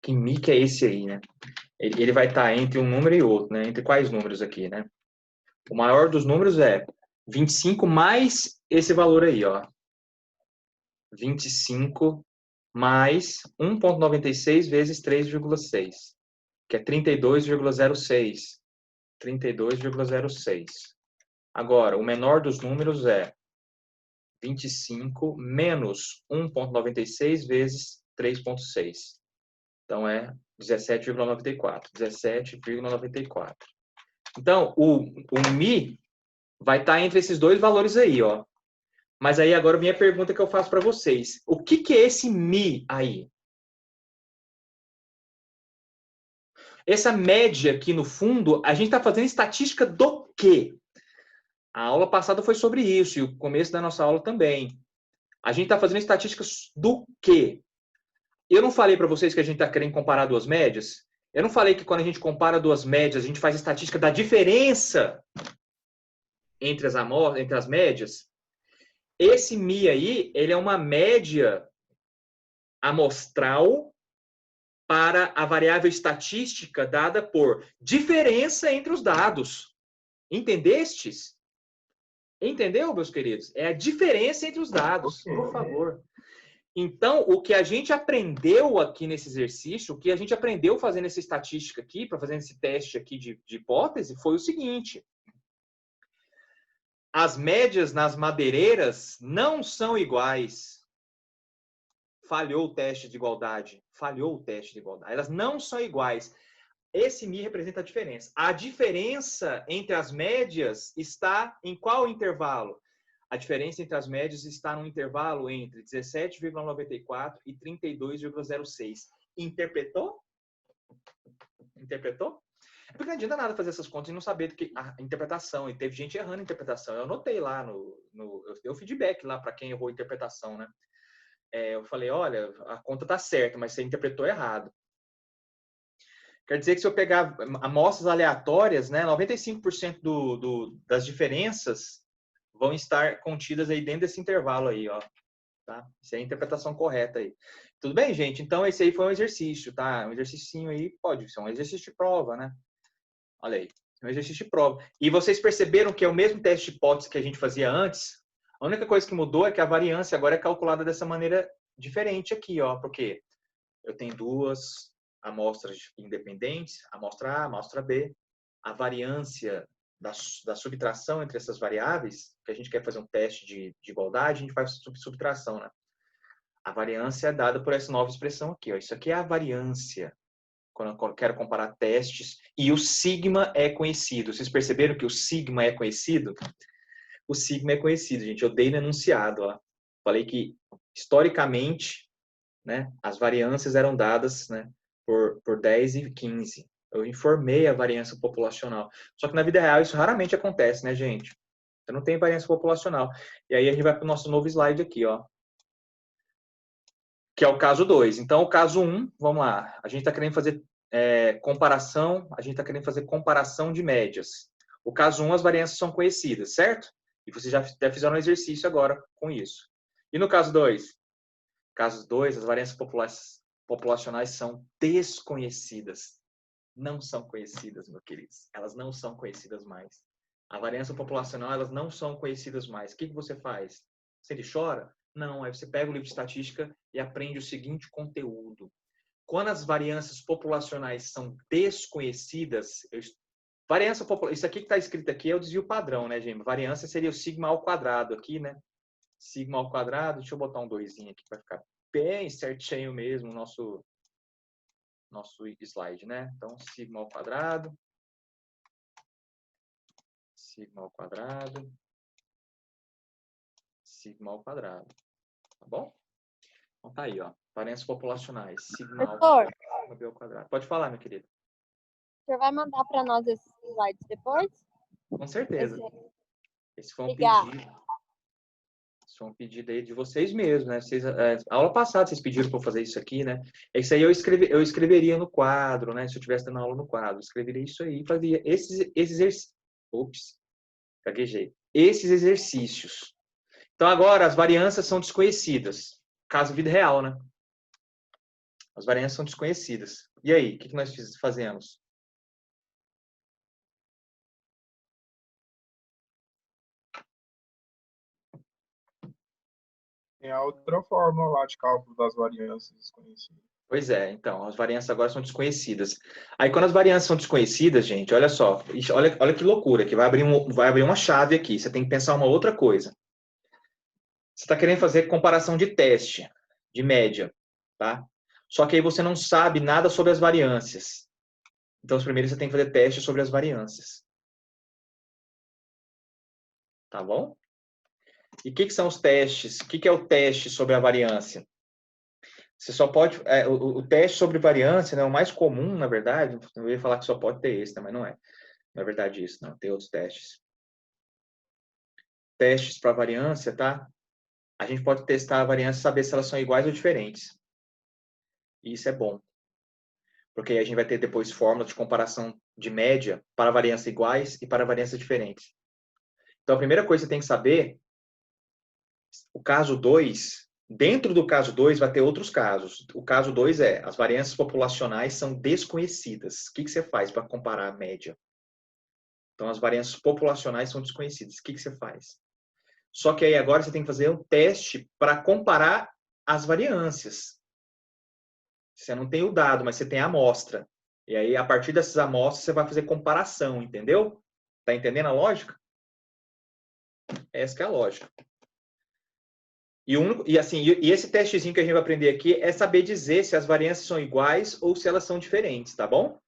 Que Mi que é esse aí, né? Ele vai estar entre um número e outro, né? Entre quais números aqui, né? O maior dos números é 25 mais esse valor aí, ó. 25 mais 1,96 vezes 3,6, que é 32,06. 32,06. Agora, o menor dos números é 25 menos 1,96 vezes 3,6. Então, é 17,94. 17,94. Então, o Mi vai estar entre esses dois valores aí, ó. Mas aí agora minha pergunta que eu faço para vocês. O que é esse Mi aí? Essa média aqui no fundo, a gente está fazendo estatística do quê? A aula passada foi sobre isso, e o começo da nossa aula também. A gente está fazendo estatísticas do quê? Eu não falei para vocês que a gente está querendo comparar duas médias? Eu não falei que quando a gente compara duas médias, a gente faz estatística da diferença entre as médias? Esse Mi aí, ele é uma média amostral para a variável estatística dada por diferença entre os dados. Entendestes? Entendeu, meus queridos? É a diferença entre os dados, Ok. por favor. Então, o que a gente aprendeu aqui nesse exercício, o que a gente aprendeu fazendo essa estatística aqui, para fazer esse teste aqui de hipótese, foi o seguinte. As médias nas madeireiras não são iguais. Falhou o teste de igualdade. Falhou o teste de igualdade. Elas não são iguais. Esse Mi representa a diferença. A diferença entre as médias está em qual intervalo? A diferença entre as médias está no intervalo entre 17,94 e 32,06. Interpretou? Interpretou? É porque não adianta nada fazer essas contas e não saber do que a interpretação. E teve gente errando a interpretação. Eu anotei lá eu dei o feedback lá para quem errou a interpretação, né? Eu falei, olha, a conta tá certa, mas você interpretou errado. Quer dizer que se eu pegar amostras aleatórias, né, 95% das diferenças vão estar contidas aí dentro desse intervalo aí, ó. Tá? Isso é a interpretação correta aí. Tudo bem, gente? Então, esse aí foi um exercício, tá? Um exercício aí pode ser um exercício de prova, né? Olha aí, um exercício de prova. E vocês perceberam que é o mesmo teste de hipótese que a gente fazia antes? A única coisa que mudou é que a variância agora é calculada dessa maneira diferente aqui, ó. Porque eu tenho duas amostras independentes, amostra A, amostra B. A variância da subtração entre essas variáveis, que a gente quer fazer um teste de igualdade, a gente faz subtração, né? A variância é dada por essa nova expressão aqui, ó. Isso aqui é a variância, quando eu quero comparar testes. E o sigma é conhecido. Vocês perceberam que o sigma é conhecido? O sigma é conhecido, gente. Eu dei no enunciado, ó. Falei que, historicamente, né, as variâncias eram dadas, né, por 10 e 15. Eu informei a variância populacional. Só que na vida real isso raramente acontece, né, gente? Eu não tenho variância populacional. E aí a gente vai para o nosso novo slide aqui, ó. Que é o caso 2. Então, o caso 1, vamos lá. A gente está querendo fazer comparação, a gente está querendo fazer comparação de médias. O caso 1, as variâncias são conhecidas, certo? E vocês já fizeram um exercício agora com isso. E no caso 2? Caso 2, as variâncias populacionais são desconhecidas. Não são conhecidas, meus queridos. Elas não são conhecidas mais. A variância populacional, elas não são conhecidas mais. O que você faz? Você chora? Não. Aí você pega o livro de estatística e aprende o seguinte conteúdo. Quando as variâncias populacionais são desconhecidas, variância popular, isso aqui que está escrito aqui é o desvio padrão, né, gente? Variância seria o sigma ao quadrado aqui, né? Sigma ao quadrado, deixa eu botar um 2 aqui para ficar bem certinho mesmo o nosso slide, né? Então, sigma ao quadrado, sigma ao quadrado, sigma ao quadrado, tá bom? Então tá aí, ó, variâncias populacionais, sigma ao quadrado, b ao quadrado. Pode falar, meu querido. Você vai mandar para nós esses slides depois? Com certeza. Esse foi um Obrigada. pedido. Isso foi um pedido aí de vocês mesmos, né? A aula passada vocês pediram para eu fazer isso aqui, né? Isso aí eu escreveria no quadro, né? Se eu estivesse dando aula no quadro, eu escreveria isso aí e fazia esses exercícios. Então agora as variâncias são desconhecidas. Caso vida real, né? As variâncias são desconhecidas. E aí, o que nós fazemos? Tem a outra fórmula lá de cálculo das variâncias desconhecidas. Pois é, então, as variâncias agora são desconhecidas. Aí, quando as variâncias são desconhecidas, gente, olha só, olha que loucura, que vai abrir uma chave aqui. Você tem que pensar uma outra coisa. Você está querendo fazer comparação de teste, de média, tá? Só que aí você não sabe nada sobre as variâncias. Então, primeiro você tem que fazer teste sobre as variâncias. Tá bom? E o que são os testes? O que é o teste sobre a variância? Você só pode... o teste sobre variância, né, o mais comum, na verdade, eu ia falar que só pode ter esse, né, mas não é. Não é verdade isso, não. Tem outros testes. Testes para variância, tá? A gente pode testar a variância e saber se elas são iguais ou diferentes. E isso é bom. Porque aí a gente vai ter depois fórmulas de comparação de média para variâncias iguais e para variâncias diferentes. Então, a primeira coisa que você tem que saber, o caso 2, dentro do caso 2 vai ter outros casos. O caso 2 é, as variâncias populacionais são desconhecidas. O que você faz para comparar a média? Então, as variâncias populacionais são desconhecidas. O que você faz? Só que aí agora você tem que fazer um teste para comparar as variâncias. Você não tem o dado, mas você tem a amostra. E aí, a partir dessas amostras, você vai fazer comparação, entendeu? Tá entendendo a lógica? Essa que é a lógica. E esse testezinho que a gente vai aprender aqui é saber dizer se as variâncias são iguais ou se elas são diferentes, tá bom?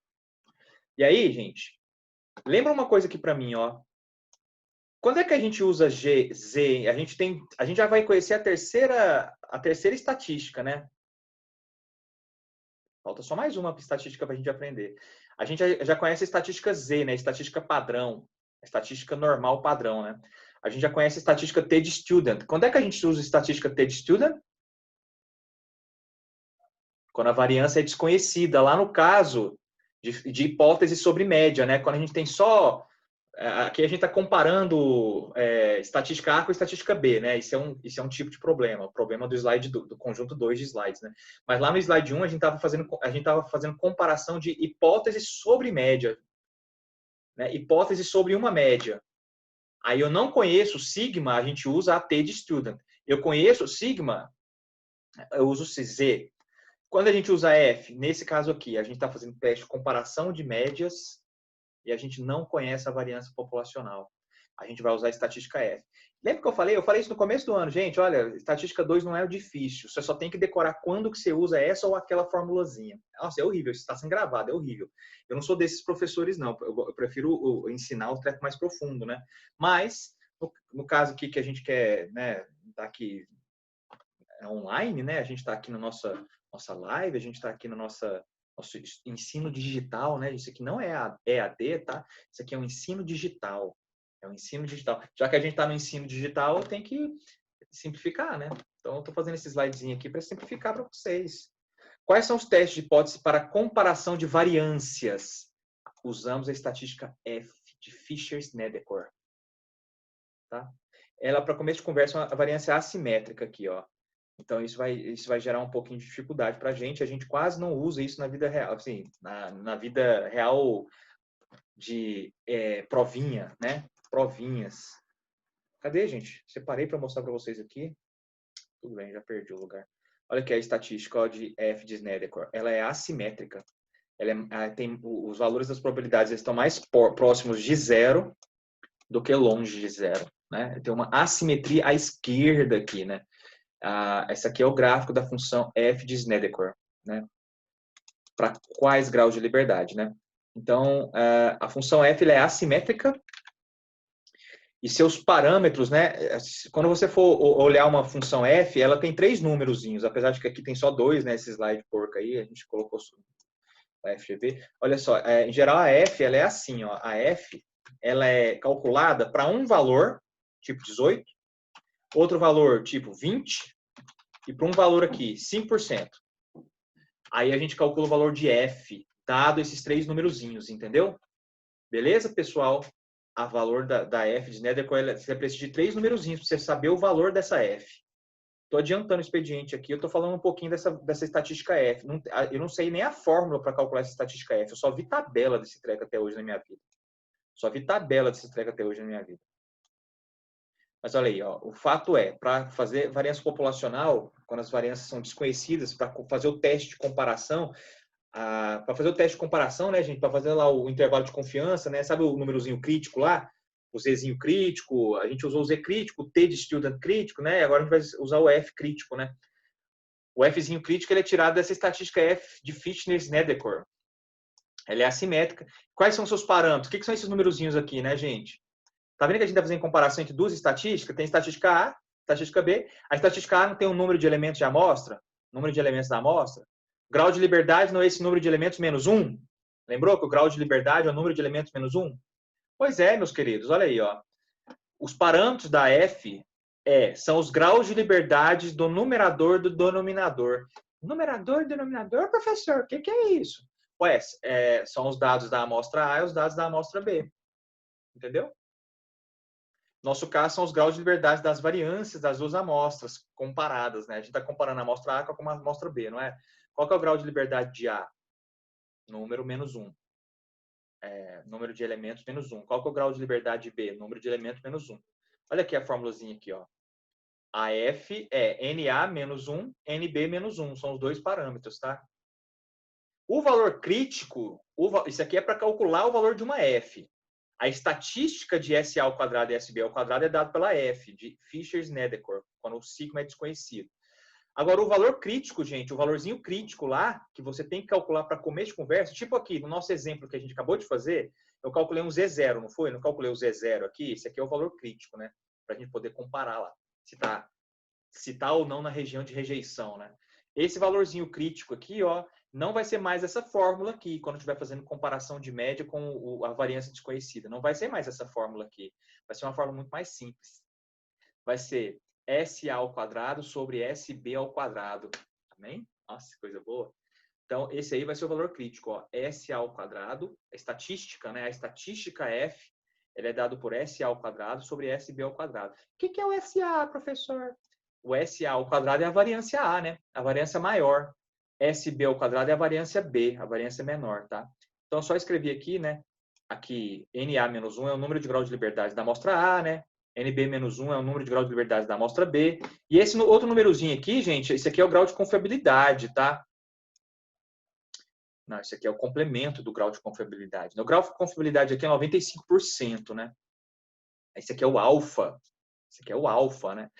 E aí, gente, lembra uma coisa aqui para mim, ó. Quando é que a gente usa G, Z? A gente já vai conhecer a terceira estatística, né? Falta só mais uma estatística para a gente aprender. A gente já conhece a estatística Z, né? A estatística padrão, a estatística normal padrão, né? A gente já conhece a estatística T de student. Quando é que a gente usa a estatística T de student? Quando a variância é desconhecida. Lá no caso de hipótese sobre média, né? Quando a gente tem só... Aqui a gente está comparando estatística A com estatística B, né? Isso é um tipo de problema, o problema do slide do conjunto 2 de slides, né? Mas lá no slide 1 a gente estava fazendo comparação de hipóteses sobre média, né? Hipótese sobre uma média. Aí eu não conheço sigma, a gente usa a T de student. Eu conheço sigma, eu uso Z. Quando a gente usa F, nesse caso aqui, a gente está fazendo teste de comparação de médias e a gente não conhece a variância populacional. A gente vai usar a estatística F. Lembra que eu falei? Eu falei isso no começo do ano. Gente, olha, estatística 2 não é difícil. Você só tem que decorar quando que você usa essa ou aquela formulazinha. Nossa, é horrível. Isso está sendo gravado, é horrível. Eu não sou desses professores, não. Eu prefiro ensinar o treco mais profundo, né? Mas, no caso aqui que a gente quer, né, tá aqui online, né? A gente está aqui na nossa live, a gente está aqui no nosso ensino digital, né? Isso aqui não é EAD, tá? Isso aqui é um ensino digital. É um ensino digital. Já que a gente está no ensino digital, tem que simplificar, né? Então, eu estou fazendo esse slidezinho aqui para simplificar para vocês. Quais são os testes de hipótese para comparação de variâncias? Usamos a estatística F de Fisher-Snedeker. Tá? Ela, para começo de conversa, é uma variância assimétrica aqui, ó. Então, isso vai gerar um pouquinho de dificuldade para a gente quase não usa isso na vida real, assim, na vida real de provinha, né? Provinhas. Cadê, gente? Separei para mostrar para vocês aqui. Tudo bem, já perdi o lugar. Olha aqui a estatística ó, de F de Snedeker. Ela é assimétrica. Tem os valores das probabilidades estão mais próximos de zero do que longe de zero, né? Tem uma assimetria à esquerda aqui, né? Esse aqui é o gráfico da função F de Snedeker, né? Para quais graus de liberdade, né? Então, a função F é assimétrica e seus parâmetros, né? Quando você for olhar uma função F, ela tem 3 númerozinhos, apesar de que aqui tem só 2, né? Esse slide porco aí, a gente colocou a FGV. Olha só, em geral a F, ela é assim, ó. A F, ela é calculada para um valor, tipo 18, outro valor, tipo 20, e para um valor aqui, 5%. Aí a gente calcula o valor de F, dado esses 3 numerozinhos, entendeu? Beleza, pessoal? A valor da F de Snedeker, você precisa de 3 numerozinhos para você saber o valor dessa F. Estou adiantando o expediente aqui, eu estou falando um pouquinho dessa estatística F. Eu não sei nem a fórmula para calcular essa estatística F, eu só vi tabela desse treco até hoje na minha vida. Só vi tabela desse treco até hoje na minha vida. Mas olha aí, ó, o fato é, para fazer variância populacional, quando as variâncias são desconhecidas, para fazer o teste de comparação, para fazer o teste de comparação, né, gente, para fazer lá o intervalo de confiança, né, sabe o númerozinho crítico lá? O Zzinho crítico, a gente usou o Z crítico, o T de student crítico, né, e agora a gente vai usar o F crítico, né? O Fzinho crítico ele é tirado dessa estatística F de Fitchner-Snedeker. Ela é assimétrica. Quais são os seus parâmetros? O que são esses numerozinhos aqui, né, gente? Tá vendo que a gente está fazendo comparação entre duas estatísticas? Tem estatística A, estatística B. A estatística A não tem um número de elementos de amostra? Número de elementos da amostra? Grau de liberdade não é esse número de elementos menos 1? Lembrou que o grau de liberdade é o número de elementos menos 1? Pois é, meus queridos, olha aí, ó. Os parâmetros da F são os graus de liberdade do numerador do denominador. Numerador e denominador, professor, o que é isso? Ué, são os dados da amostra A e os dados da amostra B. Entendeu? Nosso caso são os graus de liberdade das variâncias das duas amostras comparadas, né? A gente está comparando a amostra A com a amostra B, não é? Qual que é o grau de liberdade de A? Número menos 1. Número de elementos menos 1. Qual que é o grau de liberdade de B? Número de elementos menos 1. Olha aqui a formulazinha aqui, ó. A F é NA menos 1, NB menos 1. São os dois parâmetros, tá? O valor crítico, isso aqui é para calcular o valor de uma F. A estatística de SA ao quadrado e SB ao quadrado é dada pela F, de Fisher-Snedeker, quando o sigma é desconhecido. Agora, o valor crítico, gente, o valorzinho crítico lá, que você tem que calcular para começo de conversa, tipo aqui, no nosso exemplo que a gente acabou de fazer, eu calculei um Z0, não foi? Eu não calculei o Z0 aqui? Esse aqui é o valor crítico, né? Para a gente poder comparar lá, se tá ou não na região de rejeição, né? Esse valorzinho crítico aqui, ó, não vai ser mais essa fórmula aqui, quando estiver fazendo comparação de média com a variância desconhecida. Não vai ser mais essa fórmula aqui. Vai ser uma fórmula muito mais simples. Vai ser SA ao quadrado sobre SB ao quadrado. Amém? Nossa, coisa boa. Então, esse aí vai ser o valor crítico, ó. SA ao quadrado, a estatística, né? A estatística F, ele é dado por SA ao quadrado sobre SB ao quadrado. O que é o SA, professor? O SA ao quadrado é a variância A, né? A variância maior. SB ao quadrado é a variância B, a variância menor, tá? Então, só escrevi aqui, né? Aqui, NA menos 1 é o número de grau de liberdade da amostra A, né? NB menos 1 é o número de grau de liberdade da amostra B. E esse outro númerozinho aqui, gente, esse aqui é o grau de confiabilidade, tá? Não, esse aqui é o complemento do grau de confiabilidade. O grau de confiabilidade aqui é 95%, né? Esse aqui é o alfa. Esse aqui é o alfa, né?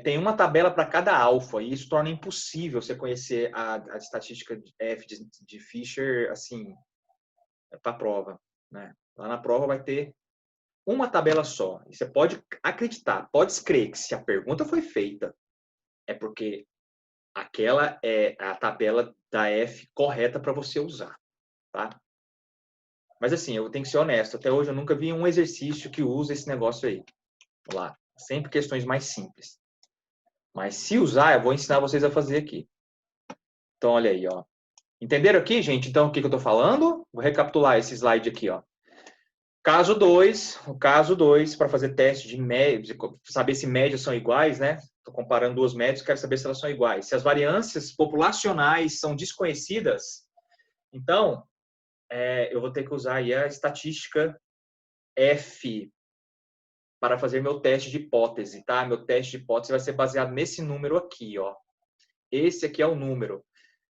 Tem uma tabela para cada alfa, e isso torna impossível você conhecer a estatística F de Fisher, assim, para a prova, né? Lá na prova vai ter uma tabela só. E você pode acreditar, pode crer que se a pergunta foi feita, é porque aquela é a tabela da F correta para você usar, tá? Mas assim, eu tenho que ser honesto, até hoje eu nunca vi um exercício que usa esse negócio aí. Vamos lá, sempre questões mais simples. Mas se usar, eu vou ensinar vocês a fazer aqui. Então, olha aí, ó. Entenderam aqui, gente? Então, o que eu estou falando? Vou recapitular esse slide aqui, ó. Caso 2, o caso 2, para fazer teste de média, saber se médias são iguais, né? Estou comparando duas médias, quero saber se elas são iguais. Se as variâncias populacionais são desconhecidas, então, eu vou ter que usar aí a estatística F para fazer meu teste de hipótese, tá? Meu teste de hipótese vai ser baseado nesse número aqui, ó. Esse aqui é o número.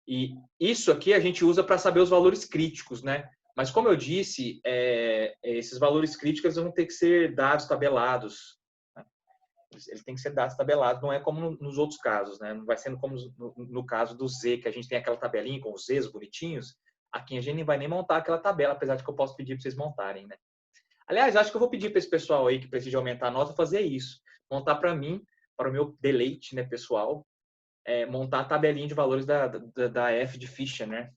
E isso aqui a gente usa para saber os valores críticos, né? Mas como eu disse, esses valores críticos vão ter que ser dados tabelados. Né? Eles têm que ser dados tabelados, não é como nos outros casos, né? Não vai sendo como no caso do Z, que a gente tem aquela tabelinha com os Zs bonitinhos. Aqui a gente não vai nem montar aquela tabela, apesar de que eu posso pedir para vocês montarem, né? Aliás, acho que eu vou pedir para esse pessoal aí que precisa aumentar a nota fazer isso. Montar para mim, para o meu deleite, né, pessoal, montar a tabelinha de valores da F de Fisher, né?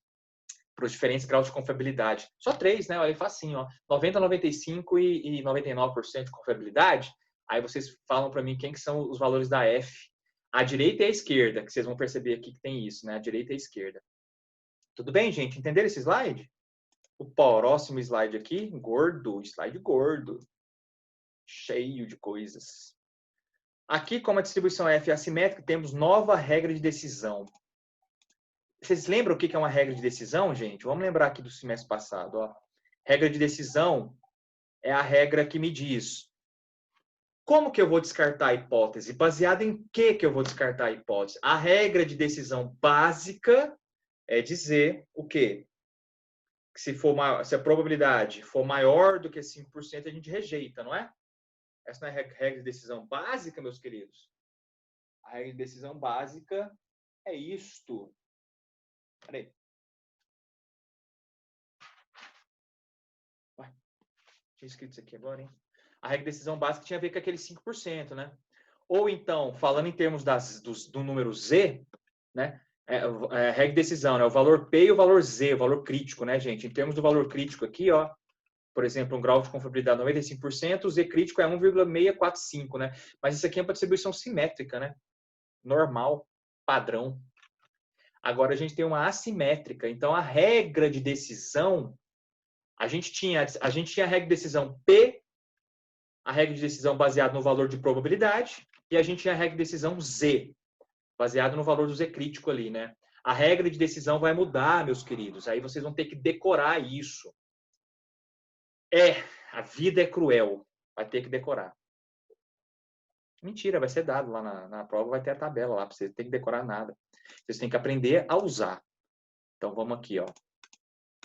Para os diferentes graus de confiabilidade. Só 3, né? Olha, facinho, ó. 90, 95 e 99% de confiabilidade. Aí vocês falam para mim quem que são os valores da F. A direita e a esquerda, que vocês vão perceber aqui que tem isso, né? A direita e a esquerda. Tudo bem, gente? Entenderam esse slide? O próximo slide aqui, gordo, slide gordo. Cheio de coisas. Aqui, como a distribuição F é assimétrica, temos nova regra de decisão. Vocês lembram o que é uma regra de decisão, gente? Vamos lembrar aqui do semestre passado. Ó. Regra de decisão é a regra que me diz como que eu vou descartar a hipótese? Baseado em que eu vou descartar a hipótese? A regra de decisão básica é dizer o quê? Que se a probabilidade for maior do que 5%, a gente rejeita, não é? Essa não é a regra de decisão básica, meus queridos? A regra de decisão básica é isto. Peraí. Ué, tinha escrito isso aqui agora, hein? A regra de decisão básica tinha a ver com aquele 5%, né? Ou então, falando em termos do número Z, né? A regra de decisão, né? O valor P e o valor Z, o valor crítico, né, gente? Em termos do valor crítico aqui, ó, por exemplo, um grau de confiabilidade 95%, o Z crítico é 1,645, né? Mas isso aqui é uma distribuição simétrica, né? Normal, padrão. Agora a gente tem uma assimétrica. Então, a regra de decisão, a gente tinha a regra de decisão P, a regra de decisão baseada no valor de probabilidade, e a gente tinha a regra de decisão Z, baseado no valor do Z crítico ali, né? A regra de decisão vai mudar, meus queridos. Aí vocês vão ter que decorar isso. A vida é cruel. Vai ter que decorar. Mentira, vai ser dado lá na prova, vai ter a tabela lá, para vocês não ter que decorar nada. Vocês têm que aprender a usar. Então, vamos aqui, ó.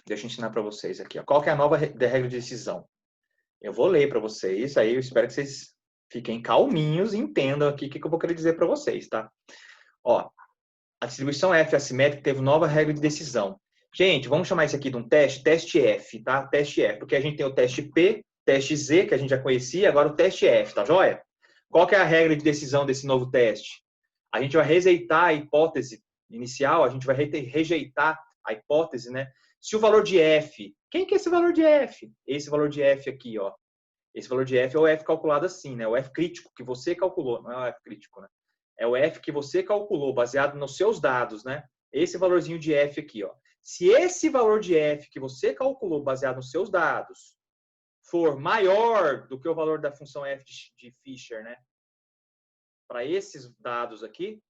Deixa eu ensinar para vocês aqui, ó. Qual que é a nova regra de decisão? Eu vou ler para vocês, aí eu espero que vocês fiquem calminhos e entendam aqui o que eu vou querer dizer para vocês, tá? Ó, a distribuição F assimétrica teve nova regra de decisão. Gente, vamos chamar isso aqui de um teste F, tá? Teste F, porque a gente tem o teste P, teste Z, que a gente já conhecia, agora o teste F, tá joia? Qual que é a regra de decisão desse novo teste? A gente vai rejeitar a hipótese inicial, a gente vai rejeitar a hipótese, né? Se o valor de F, quem que é esse valor de F? Esse valor de F aqui, ó. Esse valor de F é o F calculado assim, né? O F crítico que você calculou, não é o F crítico, né? É o F que você calculou, baseado nos seus dados, né? Esse valorzinho de F aqui, ó. Se esse valor de F que você calculou, baseado nos seus dados, for maior do que o valor da função F de Fisher, né? Para esses dados aqui,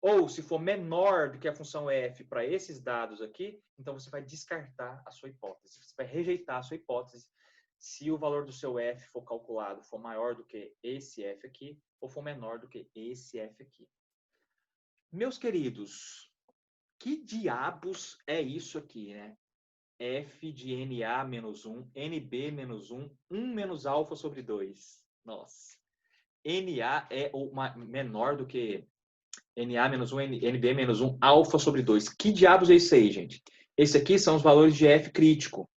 ou se for menor do que a função F para esses dados aqui, então você vai descartar a sua hipótese. Você vai rejeitar a sua hipótese se o valor do seu F for calculado for maior do que esse F aqui, ou for menor do que esse F aqui. Meus queridos, que diabos é isso aqui, né? F de NA menos 1, NB menos 1, 1 menos alfa sobre 2. Nossa. NA é menor do que NA menos 1, NB menos 1, alfa sobre 2. Que diabos é isso aí, gente? Esse aqui são os valores de F crítico.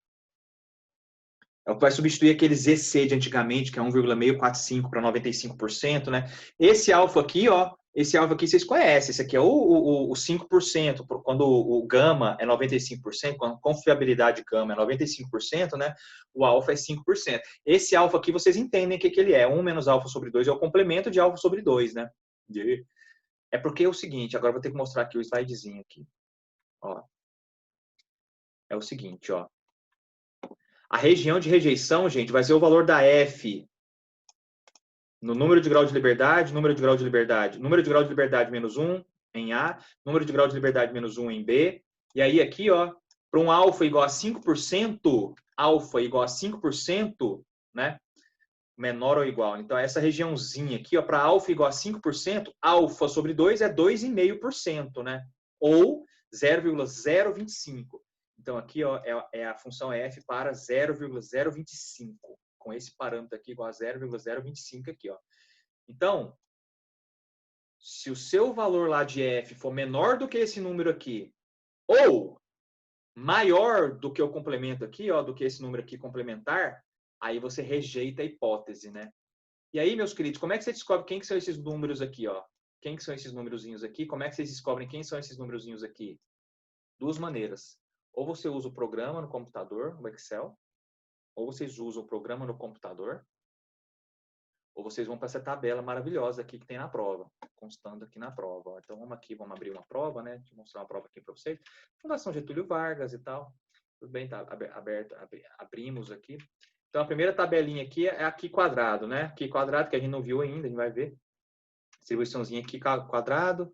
É o que vai substituir aquele ZC de antigamente, que é 1,645 para 95%, né? Esse alfa aqui, ó, esse alfa aqui vocês conhecem. Esse aqui é o 5%, quando o gama é 95%, quando a confiabilidade gama é 95%, né? O alfa é 5%. Esse alfa aqui vocês entendem o que ele é. 1 menos alfa sobre 2 é o complemento de alfa sobre 2, né? É porque é o seguinte, agora eu vou ter que mostrar aqui o slidezinho aqui. Ó. É o seguinte, ó. A região de rejeição, gente, vai ser o valor da F no número de grau de liberdade, número de grau de liberdade, número de grau de liberdade menos 1 em A, número de grau de liberdade menos 1 em B. E aí aqui, ó, para um alfa igual a 5%, alfa igual a 5%, né? Menor ou igual. Então, essa regiãozinha aqui, ó, para alfa igual a 5%, alfa sobre 2 é 2,5%, né? Ou 0,025. Então, aqui ó, é a função f para 0,025. Com esse parâmetro aqui igual a 0,025 aqui. Ó. Então, se o seu valor lá de f for menor do que esse número aqui, ou maior do que o complemento aqui, ó, do que esse número aqui complementar, aí você rejeita a hipótese, né? E aí, meus queridos, como é que você descobre quem que são esses números aqui, ó? Quem que são esses númerozinhos aqui? Como é que vocês descobrem quem são esses númerozinhos aqui? Duas maneiras. Ou você usa o programa no computador, o Excel, ou vocês usam o programa no computador, ou vocês vão para essa tabela maravilhosa aqui que tem na prova, constando aqui na prova. Então, vamos aqui, vamos abrir uma prova, né? Deixa eu mostrar uma prova aqui para vocês. Fundação Getúlio Vargas e tal. Tudo bem, tá aberto, abrimos aqui. Então, a primeira tabelinha aqui é aqui quadrado, né? Aqui quadrado, que a gente não viu ainda, a gente vai ver. Distribuiçãozinha aqui quadrado.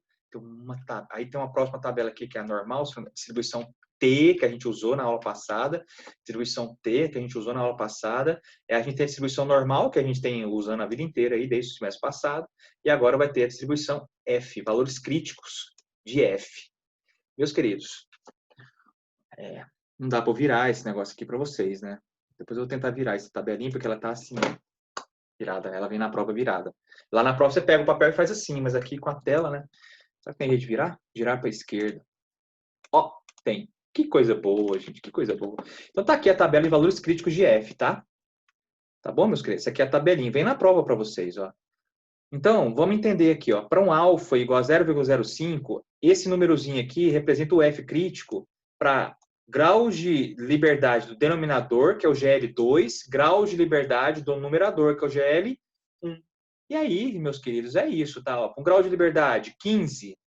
Aí tem uma próxima tabela aqui, que é a normal, distribuição T, que a gente usou na aula passada. Distribuição T, que a gente usou na aula passada. A gente tem a distribuição normal, que a gente tem usando a vida inteira, aí, desde o semestre passado. E agora vai ter a distribuição F, valores críticos de F. Meus queridos, não dá para virar esse negócio aqui para vocês, né? Depois eu vou tentar virar essa tabelinha, porque ela tá assim, virada. Ela vem na prova virada. Lá na prova você pega o papel e faz assim, mas aqui com a tela, né? Será que tem jeito de virar? Virar para a esquerda. Ó, tem. Que coisa boa, gente. Que coisa boa. Então tá aqui a tabela de valores críticos de F, tá? Tá bom, meus queridos? Essa aqui é a tabelinha. Vem na prova para vocês, ó. Então, vamos entender aqui, ó. Para um alfa igual a 0,05, esse númerozinho aqui representa o F crítico para graus de liberdade do denominador, que é o GL2, graus de liberdade do numerador, que é o GL1. E aí, meus queridos, é isso, tá? Ó, com grau de liberdade 15,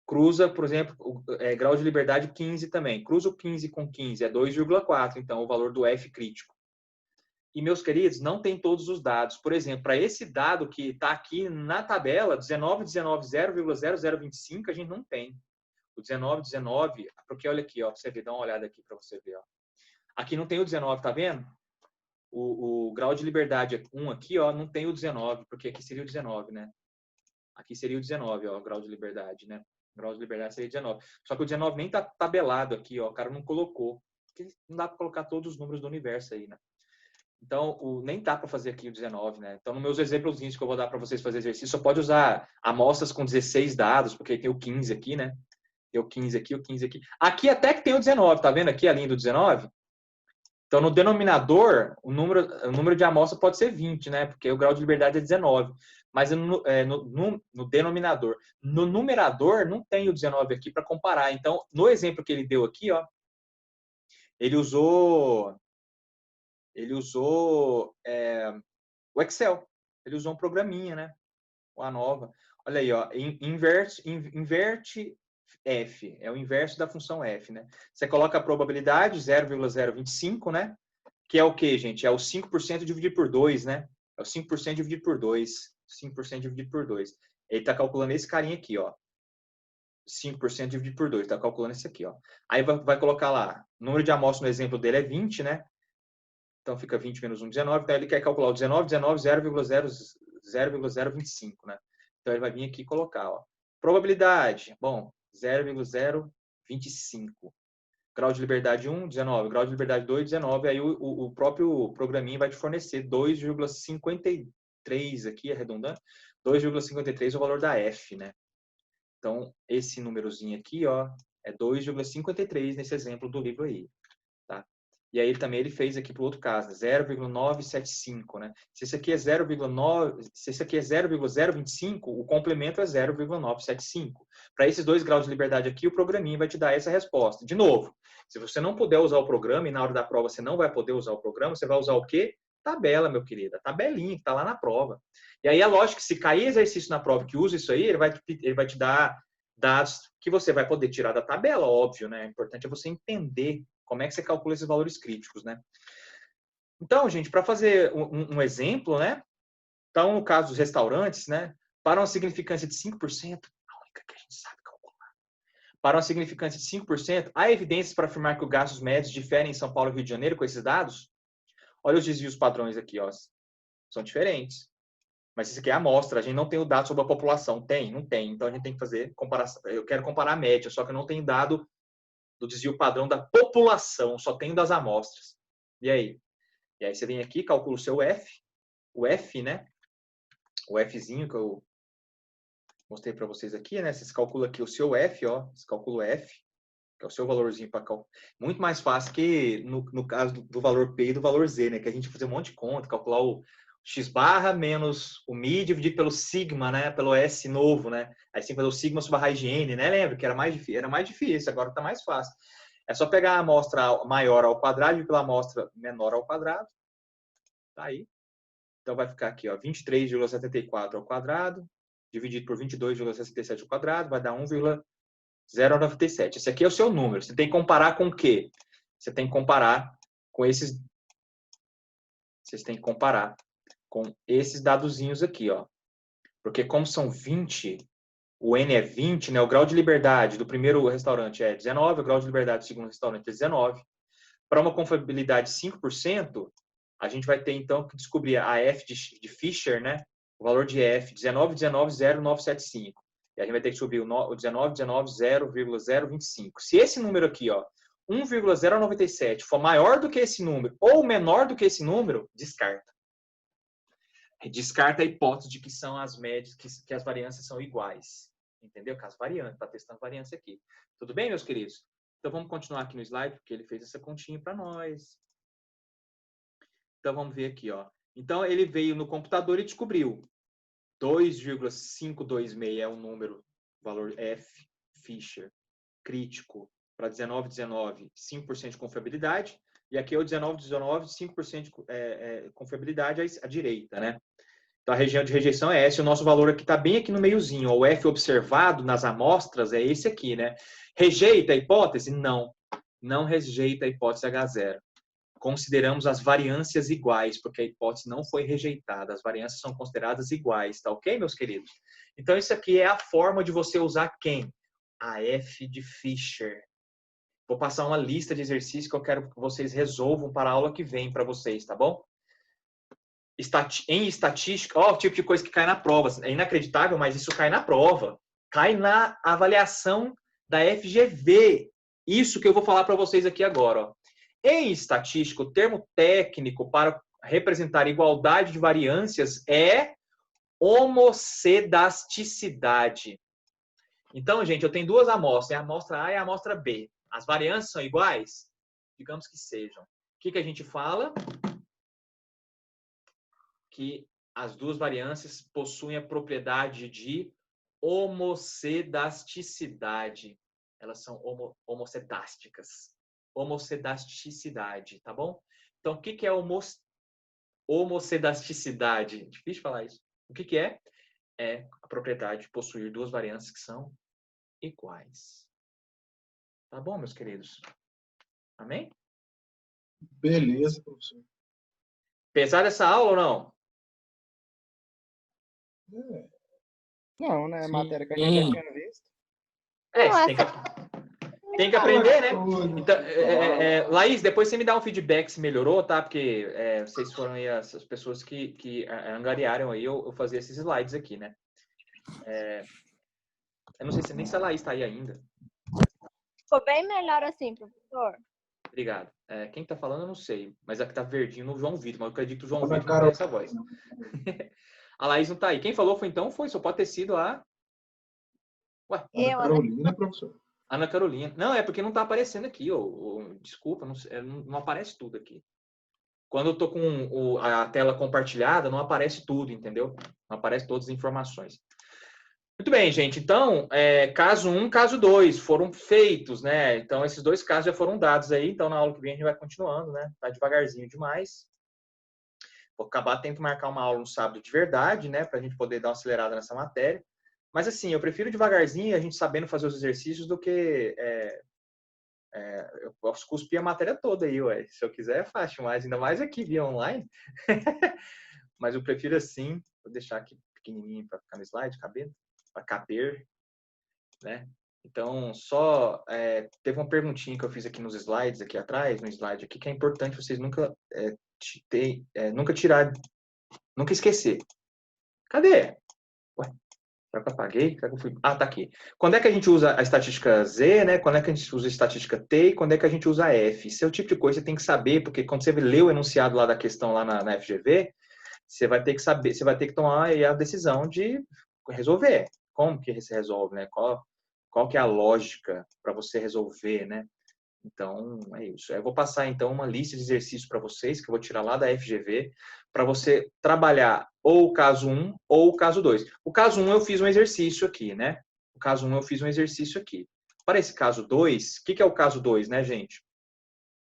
cruza, por exemplo, grau de liberdade 15 também. Cruza o 15 com 15, é 2,4, então, o valor do F crítico. E, meus queridos, não tem todos os dados. Por exemplo, para esse dado que está aqui na tabela, 19,0,0025, a gente não tem. O 19, porque olha aqui, ó, pra você ver, dá uma olhada aqui para você ver. Ó. Aqui não tem o 19, tá vendo? O grau de liberdade 1 aqui, ó, não tem o 19, porque aqui seria o 19, né? Aqui seria o 19, ó, o grau de liberdade, né? O grau de liberdade seria 19. Só que o 19 nem tá tabelado aqui, ó, o cara não colocou. Porque não dá para colocar todos os números do universo aí, né? Então, nem dá para fazer aqui o 19, né? Então, nos meus exemplos que eu vou dar para vocês fazer exercício, só pode usar amostras com 16 dados, porque tem o 15 aqui, né? Tem o 15 aqui, o 15 aqui. Aqui até que tem o 19, tá vendo aqui a linha do 19? Então, no denominador, o número de amostra pode ser 20, né? Porque o grau de liberdade é 19. Mas no denominador. No numerador, não tem o 19 aqui para comparar. Então, no exemplo que ele deu aqui, ó, ele usou o Excel. Ele usou um programinha, né? O ANOVA. Olha aí, ó, inverte F, é o inverso da função F, né? Você coloca a probabilidade 0,025, né? Que é o quê, gente? É o 5% dividido por 2, né? É o 5% dividido por 2. 5% dividido por 2. Ele está calculando esse carinha aqui, ó. 5% dividido por 2. Está calculando esse aqui, ó. Aí vai colocar lá, o número de amostras no exemplo dele é 20, né? Então fica 20 menos 1, 19. Então ele quer calcular o 19, 0,025, né? Então ele vai vir aqui e colocar, ó. Probabilidade, bom, 0,025. Grau de liberdade 1, 19. Grau de liberdade 2, 19. Aí o próprio programinha vai te fornecer 2,53 aqui, arredondando. 2,53 é o valor da F, né? Então, esse númerozinho aqui, ó, é 2,53 nesse exemplo do livro aí. Tá? E aí ele fez aqui para o outro caso, 0,975, né? Se esse aqui é 0,025, o complemento é 0,975. Para esses 2 graus de liberdade aqui, o programinha vai te dar essa resposta. De novo, se você não puder usar o programa e na hora da prova você não vai poder usar o programa, você vai usar o quê? Tabela, meu querido. A tabelinha que está lá na prova. E aí é lógico que se cair exercício na prova que usa isso aí, ele vai te dar dados que você vai poder tirar da tabela, óbvio, né? O importante é você entender como é que você calcula esses valores críticos, né? Então, gente, para fazer um exemplo, né? Então, no caso dos restaurantes, né? Para uma significância de 5%, a única que a gente sabe calcular. Para uma significância de 5%, há evidências para afirmar que os gastos médios diferem em São Paulo e Rio de Janeiro com esses dados? Olha os desvios padrões aqui, ó. São diferentes. Mas isso aqui é a amostra, a gente não tem o dado sobre a população. Tem? Não tem. Então, a gente tem que fazer comparação. Eu quero comparar a média, só que eu não tenho dado do desvio padrão da população, só tenho das amostras. E aí? E aí você vem aqui, calcula o seu F, o F, né? O Fzinho que eu mostrei para vocês aqui, né? Você calcula aqui o seu F, ó. Você calcula o F, que é o seu valorzinho para calcular. Muito mais fácil que no caso do valor P e do valor Z, né? Que a gente fazer um monte de conta, calcular o x barra menos o mi dividido pelo sigma, né? Pelo S novo, né? Aí você tem que fazer o sigma sobre a raiz de n, né? Lembra que era mais difícil, agora está mais fácil. É só pegar a amostra maior ao quadrado e pela amostra menor ao quadrado. Tá aí. Então vai ficar aqui, ó, 23,74 ao quadrado, dividido por 22,67 ao quadrado, vai dar 1,097. Esse aqui é o seu número. Você tem que comparar com o quê? Você tem que comparar com esses Vocês têm que comparar com esses dadozinhos aqui, ó. Porque como são 20, o N é 20, né? O grau de liberdade do primeiro restaurante é 19, o grau de liberdade do segundo restaurante é 19. Para uma confiabilidade de 5%, a gente vai ter, então, que descobrir a F de Fisher, né? O valor de F, 19,19,0975. E a gente vai ter que descobrir o 19,19,0,025. Se esse número aqui, ó, 1,097, for maior do que esse número ou menor do que esse número, descarta. Descarta a hipótese de que são as médias, que as variâncias são iguais. Entendeu? Que as variantes, está testando variância aqui. Tudo bem, meus queridos? Então, vamos continuar aqui no slide, porque ele fez essa continha para nós. Então, vamos ver aqui, ó. Então, ele veio no computador e descobriu 2,526 é o número, valor F, Fisher, crítico, para 19,19, 5% de confiabilidade. E aqui é o 19,19, 5% de confiabilidade à direita, né? Então, a região de rejeição é essa. O nosso valor aqui está bem aqui no meiozinho. O F observado nas amostras é esse aqui, né? Rejeita a hipótese? Não. Não rejeita a hipótese H0. Consideramos as variâncias iguais, porque a hipótese não foi rejeitada. As variâncias são consideradas iguais, tá ok, meus queridos? Então, isso aqui é a forma de você usar quem? A F de Fisher. Vou passar uma lista de exercícios que eu quero que vocês resolvam para a aula que vem para vocês, tá bom? Em estatística, ó, o tipo de coisa que cai na prova. É inacreditável, mas isso cai na prova. Cai na avaliação da FGV. Isso que eu vou falar para vocês aqui agora, ó. Em estatística, o termo técnico para representar igualdade de variâncias é homocedasticidade. Então, gente, eu tenho duas amostras, a amostra A e a amostra B. As variâncias são iguais? Digamos que sejam. O que a gente fala? Que as duas variâncias possuem a propriedade de homocedasticidade. Elas são homocedásticas. Homocedasticidade, tá bom? Então, o que é homocedasticidade? Difícil falar isso. O que é? É a propriedade de possuir duas variâncias que são iguais. Tá bom, meus queridos? Amém? Beleza, professor. Pesada essa aula ou não? Não, né? Sim. Matéria que a gente já tinha visto. Você tem que aprender, né? Tudo. Então, Laís, depois você me dá um feedback se melhorou, tá? Porque vocês foram aí as pessoas que angariaram aí eu fazer esses slides aqui, né? Eu não sei nem se a Laís está aí ainda. Ficou bem melhor assim, professor. Obrigado. Quem tá falando, eu não sei. Mas aqui tá verdinho no João Vitor, mas eu acredito que o João Mas a Vitor não tem essa voz. A Laís não tá aí. Quem falou foi então? Só pode ter sido a... Ué, Eu, Ana Carolina, professor. Ana Carolina. Não, é porque não tá aparecendo aqui. Desculpa, não aparece tudo aqui. Quando eu tô com a tela compartilhada, não aparece tudo, entendeu? Não aparece todas as informações. Muito bem, gente. Então, caso 1, caso 2 foram feitos, né? Então, esses dois casos já foram dados aí. Então, na aula que vem a gente vai continuando, né? Tá devagarzinho demais. Vou acabar tendo que marcar uma aula no sábado de verdade, né? Pra gente poder dar uma acelerada nessa matéria. Mas, assim, eu prefiro devagarzinho, a gente sabendo fazer os exercícios, do que eu posso cuspir a matéria toda aí, ué. Se eu quiser é fácil, mas ainda mais aqui via online. Mas eu prefiro assim, vou deixar aqui pequenininho para ficar no slide, para caber, né? Então, teve uma perguntinha que eu fiz aqui nos slides, aqui atrás, no slide aqui, que é importante vocês nunca esquecer. Cadê? Ué, será que eu apaguei? Será que eu fui... Ah, tá aqui. Quando é que a gente usa a estatística Z, né? Quando é que a gente usa a estatística T e quando é que a gente usa a F? Esse é o tipo de coisa que você tem que saber, porque quando você lê o enunciado lá da questão lá na FGV, você vai ter que saber, você vai ter que tomar aí a decisão de resolver. Como que se resolve, né? Qual que é a lógica para você resolver, né? Então, é isso. Eu vou passar, então, uma lista de exercícios para vocês, que eu vou tirar lá da FGV, para você trabalhar ou o caso 1 ou o caso 2. O caso 1 eu fiz um exercício aqui, né? O caso 1 eu fiz um exercício aqui. Para esse caso 2, o que é o caso 2, né, gente?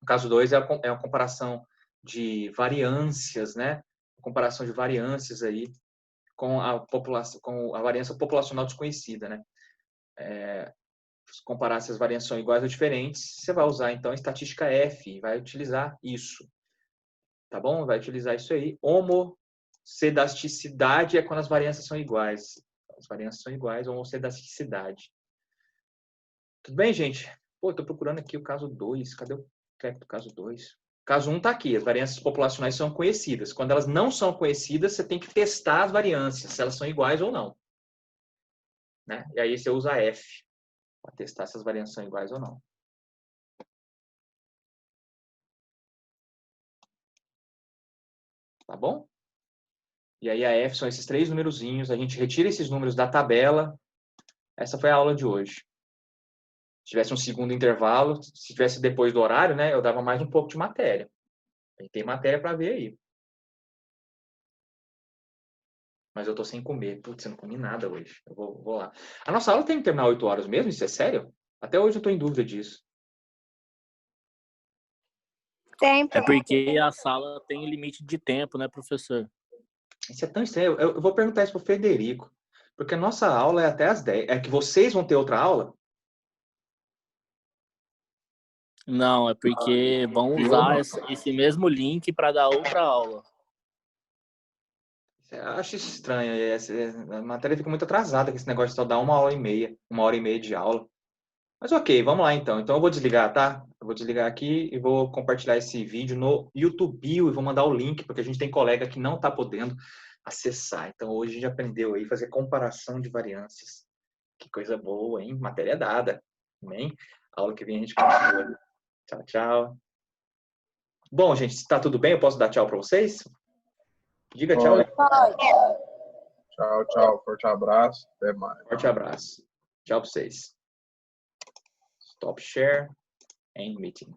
O caso 2 é a comparação de variâncias, né? A comparação de variâncias aí com a população, com a variância populacional desconhecida, né? Comparar se as variâncias são iguais ou diferentes, você vai usar, então, a estatística F, vai utilizar isso. Tá bom? Vai utilizar isso aí. Homocedasticidade é quando as variâncias são iguais. As variâncias são iguais, homocedasticidade. Tudo bem, gente? Pô, eu tô procurando aqui o caso 2. Cadê o treco do caso 2? Caso 1 tá aqui. As variâncias populacionais são conhecidas. Quando elas não são conhecidas, você tem que testar as variâncias, se elas são iguais ou não. Né? E aí você usa F para testar se as variâncias são iguais ou não. Tá bom? E aí a F são esses 3 numerozinhos. A gente retira esses números da tabela. Essa foi a aula de hoje. Se tivesse um segundo intervalo, se tivesse depois do horário, né, eu dava mais um pouco de matéria. Tem matéria para ver aí. Mas eu tô sem comer. Putz, eu não comi nada hoje. Eu vou lá. A nossa aula tem que terminar 8 horas mesmo? Isso é sério? Até hoje eu tô em dúvida disso. Tem, É porque a sala tem limite de tempo, né, professor? Isso é tão estranho. Eu vou perguntar isso pro Frederico. Porque a nossa aula é até às 10. É que vocês vão ter outra aula? Não, é porque vão usar esse mesmo link para dar outra aula. Eu acho isso estranho. A matéria fica muito atrasada com esse negócio de só dar 1h30 de aula. Mas ok, vamos lá então. Então eu vou desligar, tá? Eu vou desligar aqui e vou compartilhar esse vídeo no YouTube e vou mandar o link, porque a gente tem colega que não está podendo acessar. Então hoje a gente aprendeu aí fazer comparação de variâncias. Que coisa boa, hein? Matéria dada. Amém? Aula que vem a gente continua. Tchau, tchau. Bom, gente, se tá tudo bem, eu posso dar tchau para vocês? Diga tchau. Pode. Tchau, tchau. Forte abraço. Até mais. Forte abraço. Tchau para vocês. Stop share and meeting.